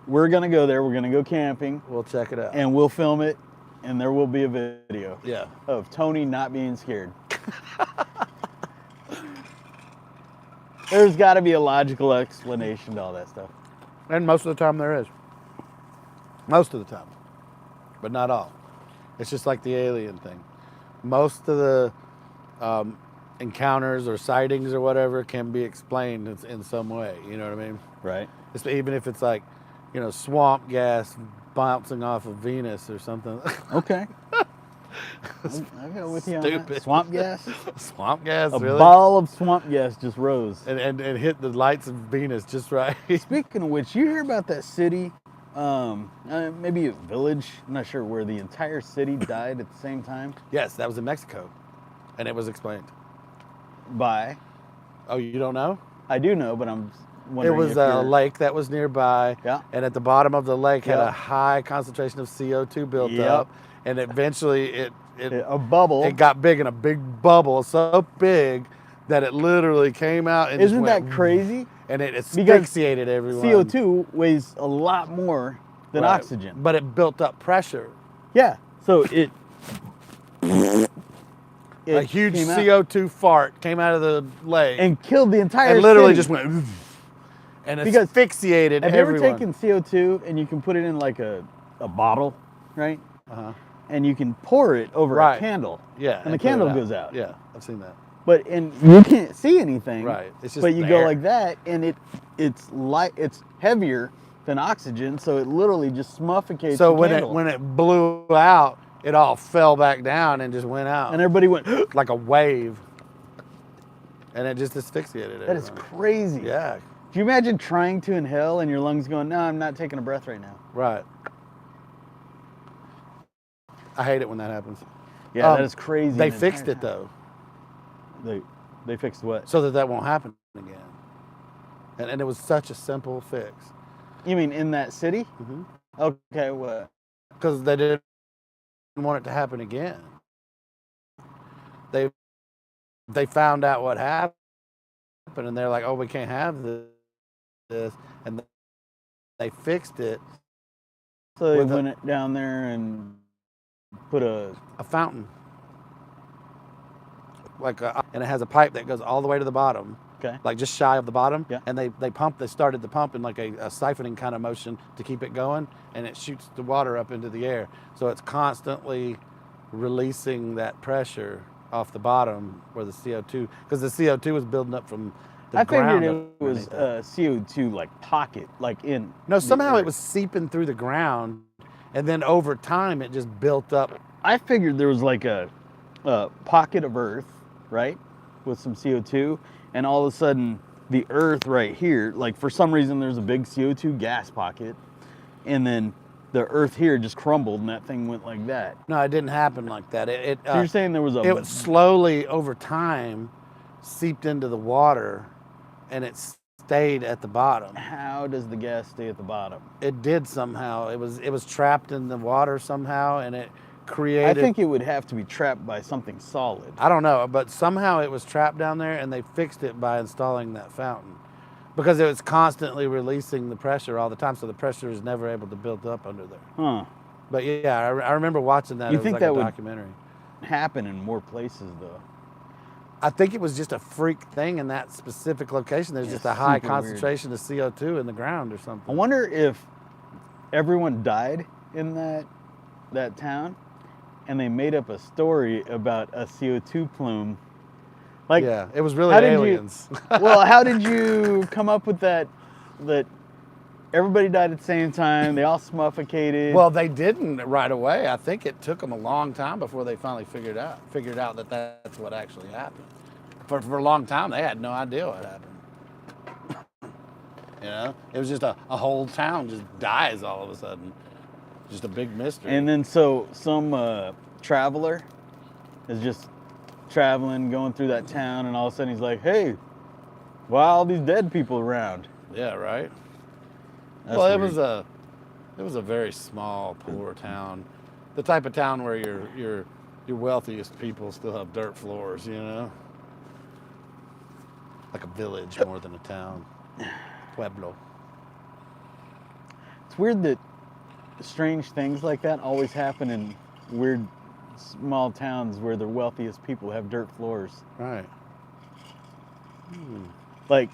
we're gonna go there. We're gonna go camping. We'll check it out. And we'll film it, and there will be a video. Yeah. Of Tony not being scared. There's got to be a logical explanation to all that stuff. And most of the time there is. Most of the time. But not all. It's just like the alien thing. Most of the encounters or sightings or whatever can be explained in some way. You know what I mean? Right. Even if it's like, swamp gas bouncing off of Venus or something. Okay. I'll go with you on that. Swamp gas? Swamp gas, really? A ball of swamp gas just rose. And hit the lights of Venus just right. Speaking of which, you hear about that city, maybe a village, I'm not sure, where the entire city died at the same time? Yes, that was in Mexico. And it was explained. By? Oh, you don't know? I do know, but I'm wondering. It was a lake that was nearby. Yeah. And at the bottom of the lake had a high concentration of CO2 built up. And eventually a bubble. It got big in a big bubble, so big that it literally came out and Isn't just went, that crazy? And it asphyxiated everyone. CO2 weighs a lot more than oxygen. But it built up pressure. Yeah. So it a huge CO2 fart came out of the lake and killed the entire and literally city. just went and Because asphyxiated have you ever everyone. taken CO2 and you can put it in like a bottle, right? Uh-huh. And you can pour it over a Right. candle. Yeah, And the put it candle goes out. Yeah, I've seen that. But and you can't see anything. Right. It's just but you go there. like that, and it's light. It's heavier than oxygen, so it literally just suffocates. So the candle. when it blew out, it all fell back down and just went out. And everybody went, like a wave. And it just asphyxiated it. that is crazy. Yeah. Do you imagine trying to inhale and your lungs going, no, I'm not taking a breath right now? Right. I hate it when that happens. Yeah, that is crazy. They fixed it though. They fixed what? So that won't happen again. And it was such a simple fix. You mean in that city? Mm-hmm. Okay, what? Because they didn't want it to happen again. They found out what happened, and they're like, "Oh, we can't have this," and they fixed it. So they went down there and put a fountain, and it has a pipe that goes all the way to the bottom. Okay. Like just shy of the bottom. Yeah. And they started the pump in like a siphoning kind of motion to keep it going, and it shoots the water up into the air. So it's constantly releasing that pressure off the bottom where the CO2, because the CO2 was building up from the ground. I figured it was a CO2 like pocket, like in. No, somehow it was seeping through the ground, and then over time it just built up. I figured there was like a pocket of earth, right, with some CO2, and all of a sudden the earth right here, like for some reason there's a big CO2 gas pocket, and then the earth here just crumbled and that thing went like that. No, it didn't happen like that. So you're saying there was a... It slowly over time seeped into the water, and it stayed at the bottom. How does the gas stay at the bottom? It did somehow. It was trapped in the water somehow, and it created... I think it would have to be trapped by something solid. I don't know, but somehow it was trapped down there, and they fixed it by installing that fountain. Because it was constantly releasing the pressure all the time, so the pressure is never able to build up under there. Huh. But yeah, I remember watching that. You it think was that like a would documentary. Happen in more places, though? I think it was just a freak thing in that specific location. There's just a high concentration of CO2 in the ground or something. I wonder if everyone died in that town, and they made up a story about a CO2 plume. Like, yeah, it was really aliens. Well, how did you come up with that everybody died at the same time, they all suffocated? Well, they didn't right away. I think it took them a long time before they finally figured out that that's what actually happened. For a long time, they had no idea what happened. You know, it was just a whole town just dies all of a sudden. Just a big mystery. And then so some traveler is just traveling, going through that town, and all of a sudden he's like, hey, why all these dead people around? Yeah, right. That's well, weird. it was a very small, poor town. The type of town where your wealthiest people still have dirt floors, you know? Like a village more than a town. Pueblo. It's weird that strange things like that always happen in weird small towns where the wealthiest people have dirt floors. Right. Like,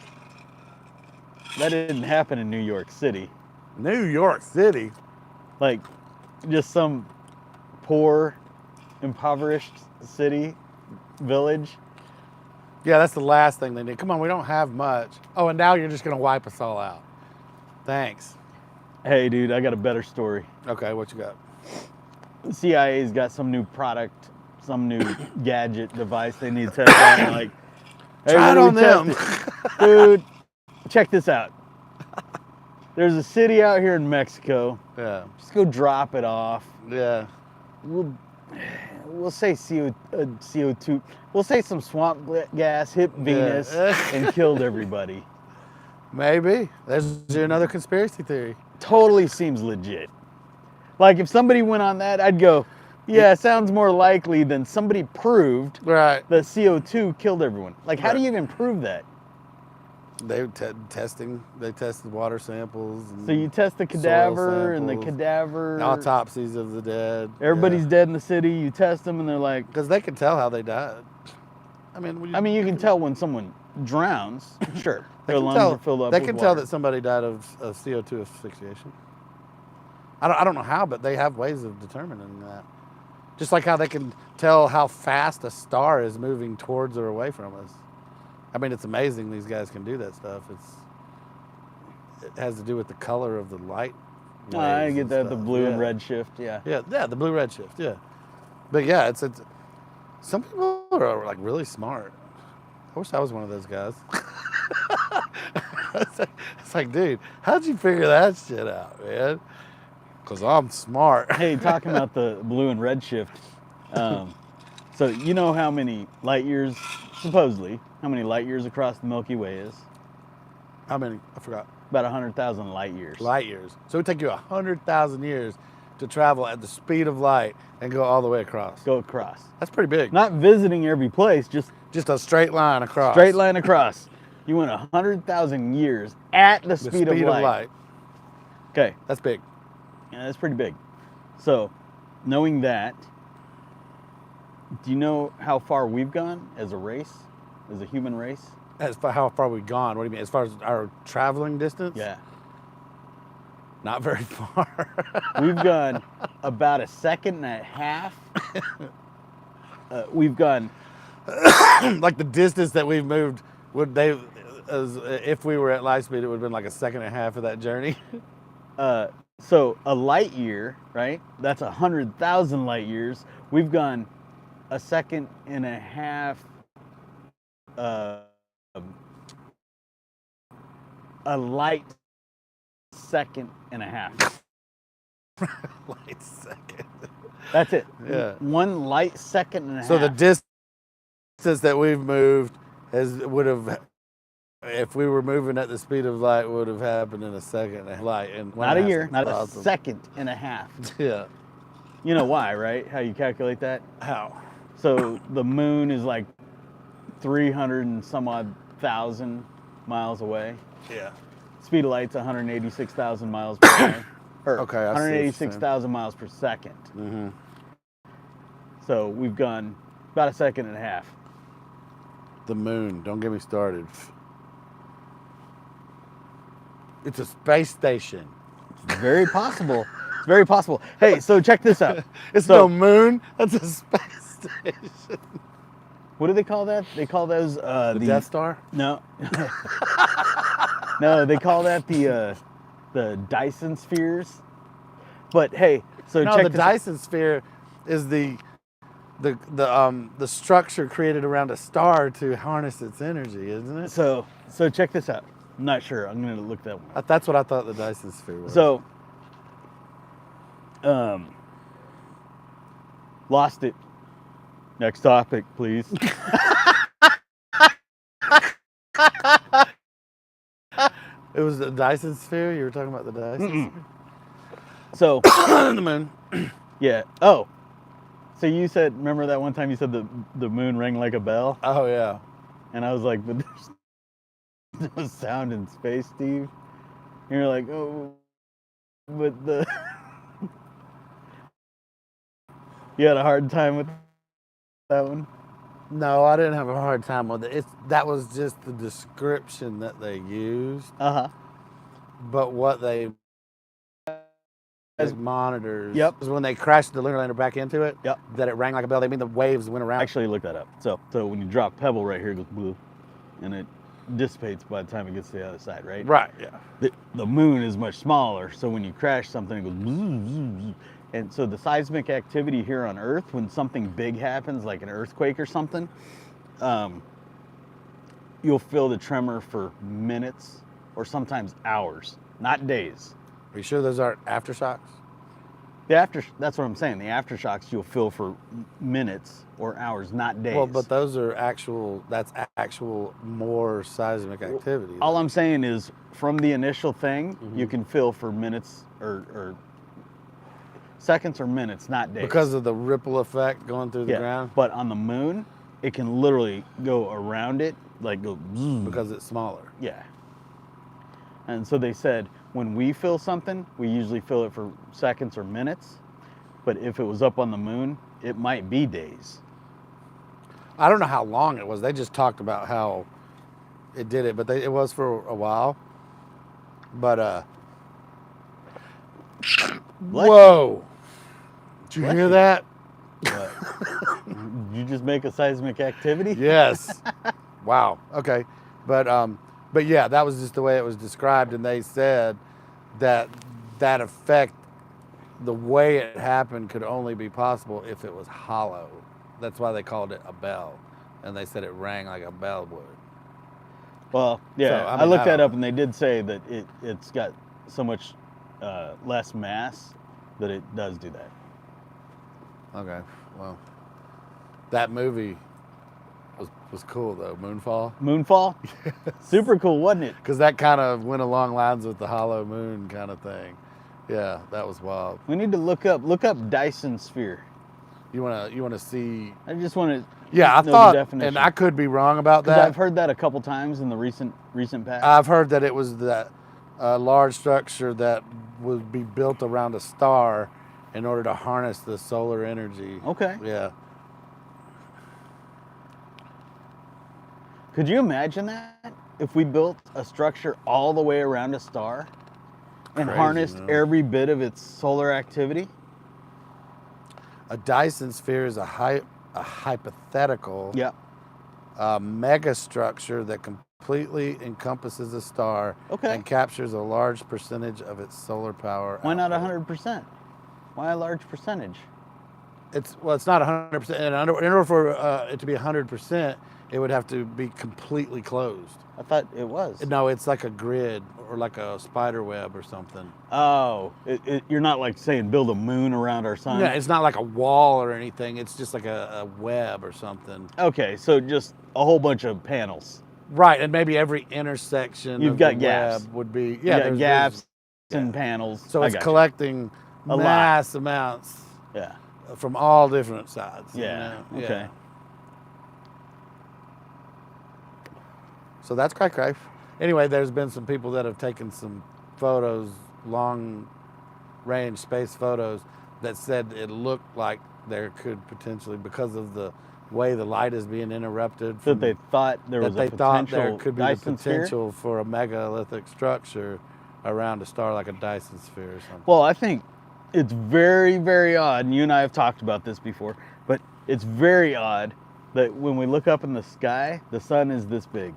that didn't happen in New York City. New York City? Like, just some poor, impoverished city, village. Yeah, that's the last thing they need. Come on, we don't have much. Oh, and now you're just going to wipe us all out. Thanks. Hey, dude, I got a better story. Okay, what you got? The CIA's got some new product, some new gadget device they need to test on. Like, hey, try it on them. Dude, check this out. There's a city out here in Mexico. Yeah. Just go drop it off. Yeah. We'll say CO2. We'll say some swamp gas hit Venus and killed everybody. Maybe. There's another conspiracy theory. Totally seems legit. Like, if somebody went on that, I'd go, yeah, it sounds more likely than somebody proved Right. that CO2 killed everyone. Like, how do you even prove that? They tested water samples. And So you test the cadaver and the cadaver. autopsies of the dead. Everybody's dead in the city. You test them and they're like, because they can tell how they died. I mean, you can tell when someone drowns, sure, They their can lungs tell, are filled up they with can water. tell that somebody died of CO2 asphyxiation. I don't know how, but they have ways of determining that. Just like how they can tell how fast a star is moving towards or away from us. I mean, it's amazing these guys can do that stuff. It has to do with the color of the light. I waves get and that, stuff. the blue and Yeah. red shift, yeah. Yeah, the blue red shift, yeah. But yeah, it's some people are like really smart. I wish I was one of those guys. It's like, dude, how'd you figure that shit out, man? Because I'm smart. Hey, talking about the blue and red shift, so you know how many light years, supposedly, how many light years across the Milky Way is? How many? I forgot. About 100,000 light years. Light years. So it would take you 100,000 years to travel at the speed of light and go all the way across. Go across. That's pretty big. Not visiting every place, just Just a straight line across. straight line across. You went 100,000 years at the The speed, of light. Okay, That's big. yeah, that's pretty big. So, knowing that, do you know how far we've gone as a race, as a human race? As far how far we've gone, what do you mean? As far as our traveling distance? Yeah. Not very far. We've gone about a second and a half. We've gone, Like the distance that we've moved, if we were at light speed, it would have been like a second and a half of that journey. so a light year, right? That's 100,000 light years. We've gone a second and a half, a light second and a half. Light second. That's it. Yeah. One light second and a half. So the distance that we've moved would have, if we were moving at the speed of light, would have happened in a second. Light in not a year, not awesome. a second and a half. Yeah. You know why, right? How you calculate that? How? So the moon is like 300 and some odd thousand miles away. Yeah. Speed of light's 186,000 miles per hour. Or Okay, I see what you're saying. 186,000 miles per second. Mm-hmm. So we've gone about a second and a half. The moon. Don't get me started. It's a space station. It's very possible. It's very possible. Hey, so check this out. It's So- no moon. That's a space station. What do they call that? They call those The Death Star? No. No, they call that the Dyson spheres. But hey, so No, check the this out. Dyson sphere is the structure created around a star to harness its energy, isn't it? So check this out. I'm not sure. I'm gonna look that one. That's what I thought the Dyson sphere was. So, lost it. Next topic, please. it was the Dyson sphere. You were talking about the Dyson So, sphere. The moon. yeah. Oh, so you said, remember that one time you said the moon rang like a bell? Oh yeah. And I was like, but there's no sound in space, Steve. And you're like, oh, but you had a hard time with that one? No, I didn't have a hard time with it. That was just the description that they used. Uh-huh. But what they as monitors. Yep. Because when they crashed the lunar lander back into it, Yep. that it rang like a bell. They mean the waves went around. Actually, look that up. So when you drop Pebble right here, it goes blue, and it dissipates by the time it gets to the other side, right? Right. Yeah. The moon is much smaller, so when you crash something, it goes blue. And so the seismic activity here on Earth, when something big happens, like an earthquake or something, you'll feel the tremor for minutes or sometimes hours, not days. Are you sure those aren't aftershocks? That's what I'm saying. The aftershocks you'll feel for minutes or hours, not days. Well, but those are that's actual more seismic activity. All I'm saying is, from the initial thing, you can feel for minutes or seconds or minutes, not days. Because of the ripple effect going through the ground? But on the moon, it can literally go around it, like go zoom. Because it's smaller. Yeah. And so they said, when we feel something, we usually feel it for seconds or minutes. But if it was up on the moon, it might be days. I don't know how long it was. They just talked about how it did it, but it was for a while. But whoa! Did you hear that? What? Did you just make a seismic activity? Yes. Wow. Okay. But yeah, that was just the way it was described, and they said that effect, the way it happened, could only be possible if it was hollow. That's why they called it a bell, and they said it rang like a bell would. Well, yeah, So, I looked that up, know. and they did say that it's got so much less mass that it does do that. Okay. Well, that movie was cool though. Moonfall. Moonfall? Super cool, wasn't it? Because that kind of went along lines with the hollow moon kind of thing. Yeah, that was wild. We need to look up Dyson sphere. You wanna see? I just want to. Yeah, I know thought, the definition. and I could be wrong about Because that. I've heard that a couple times in the recent past. I've heard that it was that large structure that would be built around a star in order to harness the solar energy. Okay. Yeah. Could you imagine that if we built a structure all the way around a star and Crazy, harnessed man. every bit of its solar activity? A Dyson sphere is a hypothetical Yeah. megastructure that completely encompasses a star Okay. and captures a large percentage of its solar power. Why not output. 100%? Why a large percentage? It's not 100%. In order for it to be 100%, it would have to be completely closed. I thought it was. No, it's like a grid or like a spider web or something. Oh, you're not like saying build a moon around our sun? No, it's not like a wall or anything. It's just like a web or something. Okay, so just a whole bunch of panels. Right, and maybe every intersection You've of got the gaps. web would be Yeah, there's gaps and panels. So I it's gotcha. collecting A lot. mass amounts Yeah. from all different sides. you Yeah. know? Okay. Yeah. So that's quite crazy. Anyway, there's been some people that have taken some photos, long-range space photos, that said it looked like there could potentially, because of the way the light is being interrupted, That they thought there was a thought potential there could be the Dyson sphere? potential for a megalithic structure around a star like a Dyson sphere or something. Well, I think it's very, very odd, and you and I have talked about this before, but it's very odd that when we look up in the sky, the sun is this big.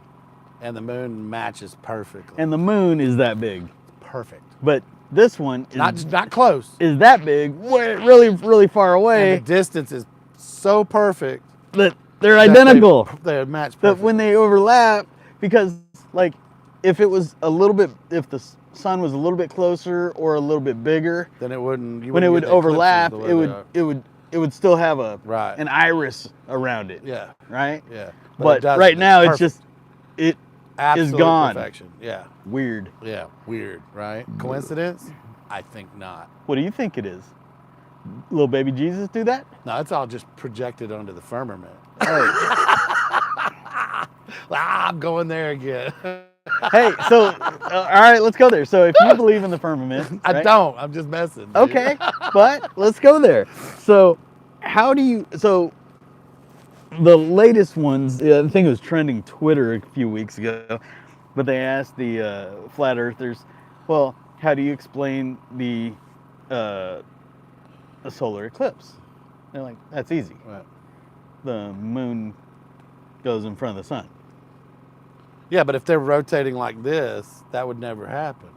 And the moon matches perfectly. And the moon is that big. Perfect. But this one is Not close. is that big, really, really far away, And the distance is so perfect that they're that identical. They match That perfect. when they overlap, because like if it was a little bit, if the sun was a little bit closer or a little bit bigger, then it wouldn't. when it would overlap, it would still have Right. an iris around it. Yeah. Right. Yeah. But it doesn't. right now it's perfect. just it Absolute gone. Perfection. Yeah. weird. Yeah. Weird. Right. Coincidence? I think not. What do you think it is? Little baby Jesus do that? No, it's all just projected onto the firmament. Hey, I'm going there again. hey. So all right, let's go there. So if you believe in the firmament, I right? don't. I'm just messing. dude. Okay, but let's go there. So, how do you? So, the latest ones, I think it was trending Twitter a few weeks ago, but they asked the flat earthers, well, how do you explain the solar eclipse? They're like, that's easy. Right. The moon goes in front of the sun. Yeah, but if they're rotating like this, that would never happen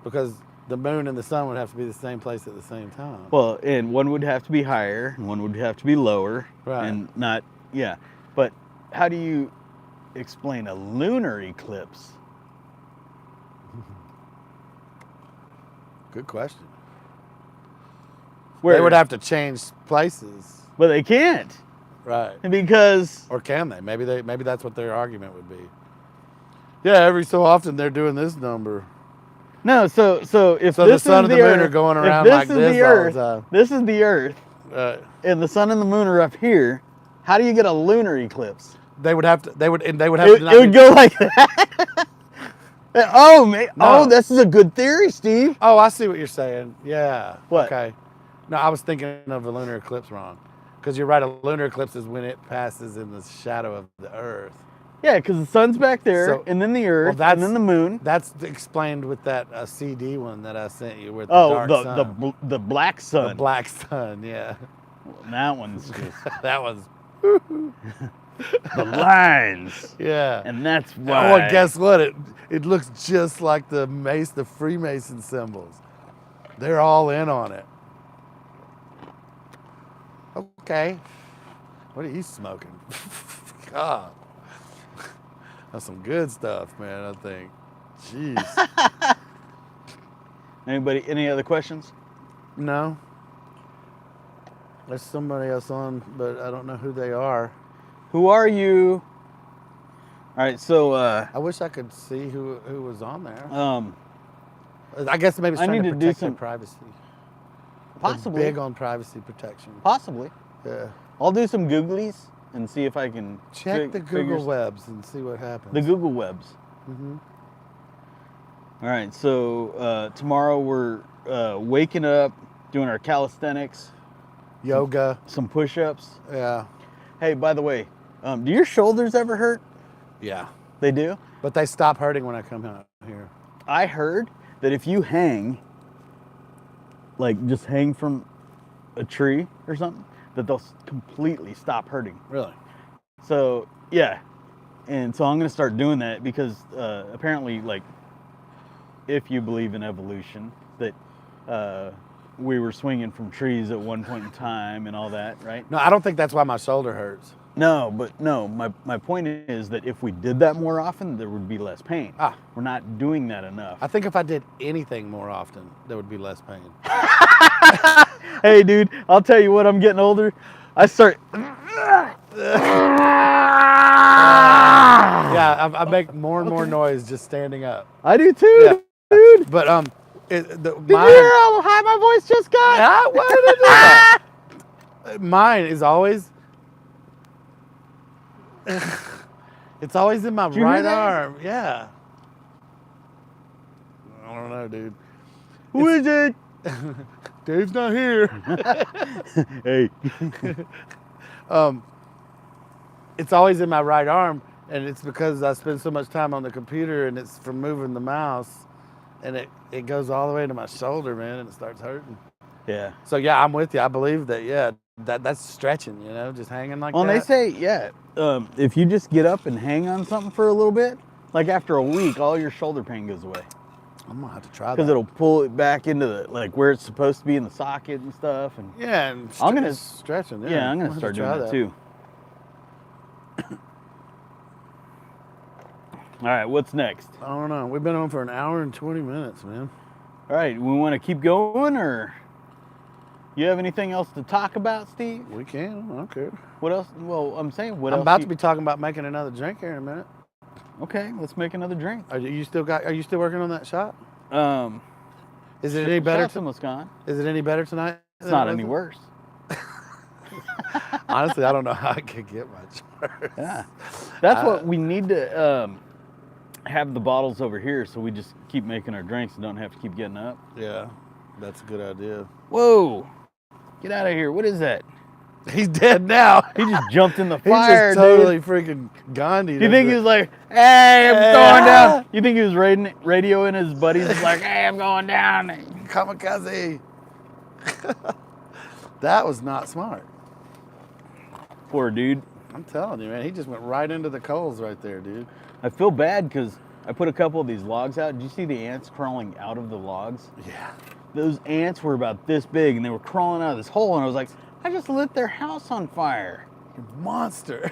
because the moon and the sun would have to be the same place at the same time. Well, and one would have to be higher, and one would have to be lower, Right. and not, yeah. But how do you explain a lunar eclipse? Good question. Where They would have to change places, but they can't right? because Or can they? Maybe that's what their argument would be. Yeah, every so often they're doing this number. no. So if So this the sun is and the the moon Earth, are going if around this like is this the all Earth, the time. this is the Earth, Right. and the sun and the moon are up here. How do you get a lunar eclipse? They would have to. They would have It, to. Not it would be- go like that. Oh man! No. Oh, this is a good theory, Steve. Oh, I see what you're saying. Yeah. What? Okay. No, I was thinking of a lunar eclipse wrong. Because you're right, a lunar eclipse is when it passes in the shadow of the Earth. Yeah, because the sun's back there, So- and then the Earth, that's- and then the moon. That's explained with that CD one that I sent you with the Oh, dark sun. the black sun. The black sun, yeah. That one's just That was, the lines, yeah. and that's Oh, why. and guess what? It looks just like the Freemason symbols. They're all in on it. Okay. What are you smoking? God. That's some good stuff, man, I think. Jeez. Any other questions? No. There's somebody else on, but I don't know who they are. Who are you? All right, so I wish I could see who was on there. um, I guess maybe it's I trying need to to do protect their some- privacy. possibly, They're big on privacy protection. possibly. Yeah. I'll do some Googlies and see if I can Check the figure Google webs and see what happens. the Google webs. Mm-hmm. All right, so tomorrow we're waking up, doing our calisthenics, Yoga. some push-ups. Yeah. Hey, by the way, do your shoulders ever hurt? Yeah. They do? But they stop hurting when I come out here. I heard that if you hang, like just hang from a tree or something, that they'll completely stop hurting. Really? So, yeah. And so I'm going to start doing that because apparently, like, if you believe in evolution, that we were swinging from trees at one point in time and all that, right? No, I don't think that's why my shoulder hurts. No, but no, my point is that if we did that more often, there would be less pain. Ah. We're not doing that enough. I think if I did anything more often, there would be less pain. Hey, dude, I'll tell you what, I'm getting older. I start... Yeah, I make more and more noise just standing up. I do too, Yeah. dude. But Did you hear how high my voice just got? Ah, why did I do that? Mine is always. It's always in my you hear right that? arm. Yeah. I don't know, dude. Who is it? Dave's not here. Hey. It's always in my right arm, and it's because I spend so much time on the computer, and it's from moving the mouse, and it goes all the way to my shoulder, man, and it starts hurting. Yeah. So yeah, I'm with you. I believe that. Yeah, that's stretching. You know, just hanging like Well, that. they say, yeah, if you just get up and hang on something for a little bit, like after a week, all your shoulder pain goes away. I'm gonna have to try that. Because it'll pull it back into the, like where it's supposed to be in the socket and stuff. And Yeah, and I'm gonna- stretching. yeah, I'm gonna gonna have start to doing try that too. All right, what's next? I don't know. We've been on for an hour and 20 minutes, man. All right, we want to keep going, or you have anything else to talk about, Steve? We can. I don't care. What else? Well, I'm saying what I'm else? about to be talking about making another drink here in a minute. Okay, let's make another drink. Are you still working on that shot? Um, Is it any better? Shots almost gone. Is it any better tonight? It's not any worse. Honestly, I don't know how I could get much worse. Yeah, that's what we need to have the bottles over here, so we just keep making our drinks and don't have to keep getting up. Yeah, that's a good idea. Whoa! Get out of here! What is that? He's dead now. He just jumped in the He's fire, just totally dude. freaking Gandhi. You think he was like, "Hey, I'm going down"? You think he was radioing his buddies like, "Hey, I'm going down"? kamikaze? That was not smart. Poor dude. I'm telling you, man. He just went right into the coals right there, dude. I feel bad because I put a couple of these logs out. Did you see the ants crawling out of the logs? Yeah. Those ants were about this big, and they were crawling out of this hole, and I was like, I just lit their house on fire. You monster.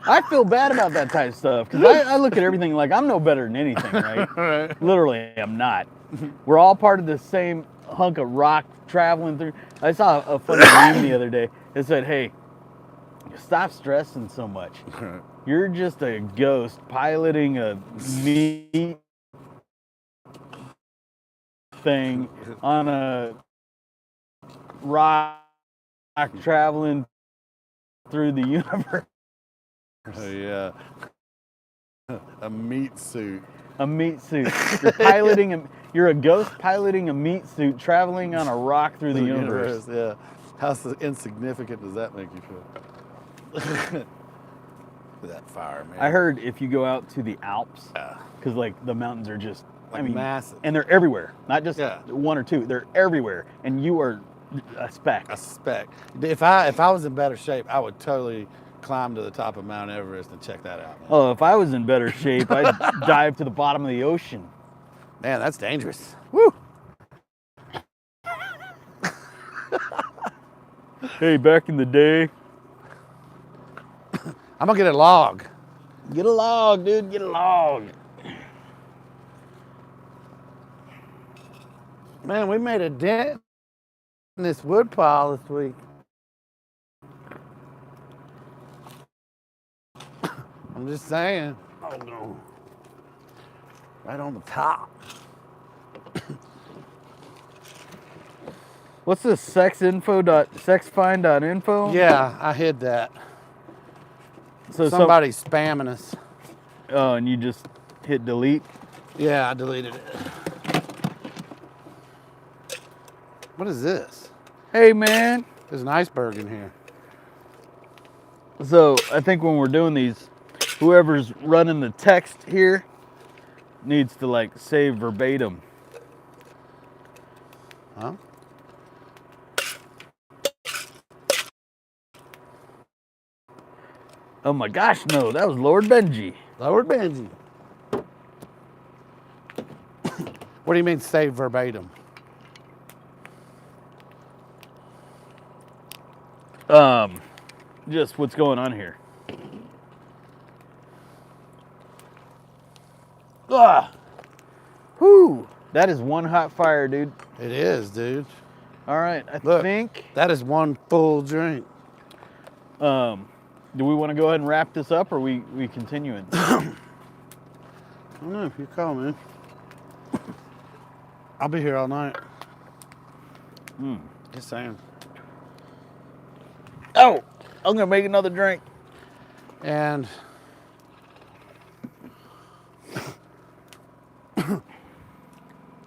I feel bad about that type of stuff because I look at everything like I'm no better than anything, right? Right. Literally, I'm not. We're all part of the same hunk of rock traveling through. I saw a funny meme the other day. It said, hey, stop stressing so much. You're just a ghost piloting a meat thing on a rock traveling through the universe. Yeah. A meat suit. A meat suit. You're piloting you're a ghost piloting a meat suit traveling on a rock through the universe. Yeah. How insignificant does that make you feel? with that fire, man. I heard if you go out to the Alps, Yeah. because like the mountains are just, Like massive. and they're everywhere, not just Yeah. one or two. They're everywhere, and you are a speck. I suspect. If I was in better shape, I would totally climb to the top of Mount Everest and check that out, man. Oh, if I was in better shape, I'd dive to the bottom of the ocean. Man, that's dangerous. Woo! Hey, back in the day. I'm gonna get a log. Get a log, dude. Get a log. Man, we made a dent in this wood pile this week. I'm just saying. Oh no. Right on the top. What's this? Sexfind.info? Yeah, I hid that. So Somebody's spamming us. Oh, and you just hit delete? Yeah, I deleted it. What is this? Hey, man. There's an iceberg in here. So I think when we're doing these, whoever's running the text here needs to like save verbatim. Huh? Oh my gosh, no, that was Lord Benji. Lord Benji. What do you mean save verbatim? Just what's going on here. Ah, whoo, that is one hot fire, dude. It is, dude. All right, I Look. think. That is one full drink. Do we want to go ahead and wrap this up, or we continuing? I don't know if you call, man. I'll be here all night. Just saying. Oh, I'm gonna make another drink. And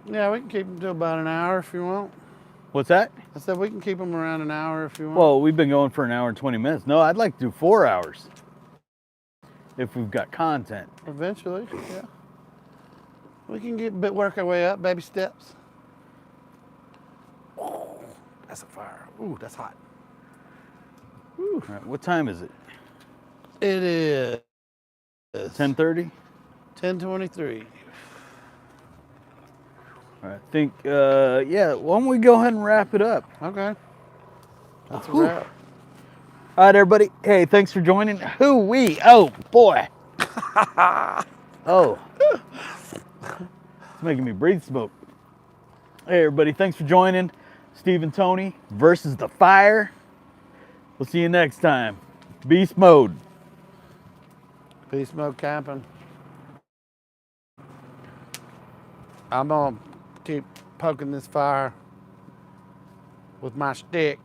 yeah, we can keep them to about an hour if you want. What's that? I said we can keep them around an hour if you want. Well, we've been going for an hour and 20 minutes. No, I'd like to do 4 hours if we've got content. Eventually, yeah. We can work our way up, baby steps. That's a fire. Ooh, that's hot. All right, what time is it? It is 10:30? 10:23. All right, I think, yeah, why don't we go ahead and wrap it up? Okay. That's a Whew. wrap. All right, everybody. Hey, thanks for joining. Oh, boy. Oh. It's making me breathe smoke. Hey, everybody. Thanks for joining. Steve and Tony versus the fire. We'll see you next time. Beast mode. Beastmode camping. I'm gonna keep poking this fire with my stick.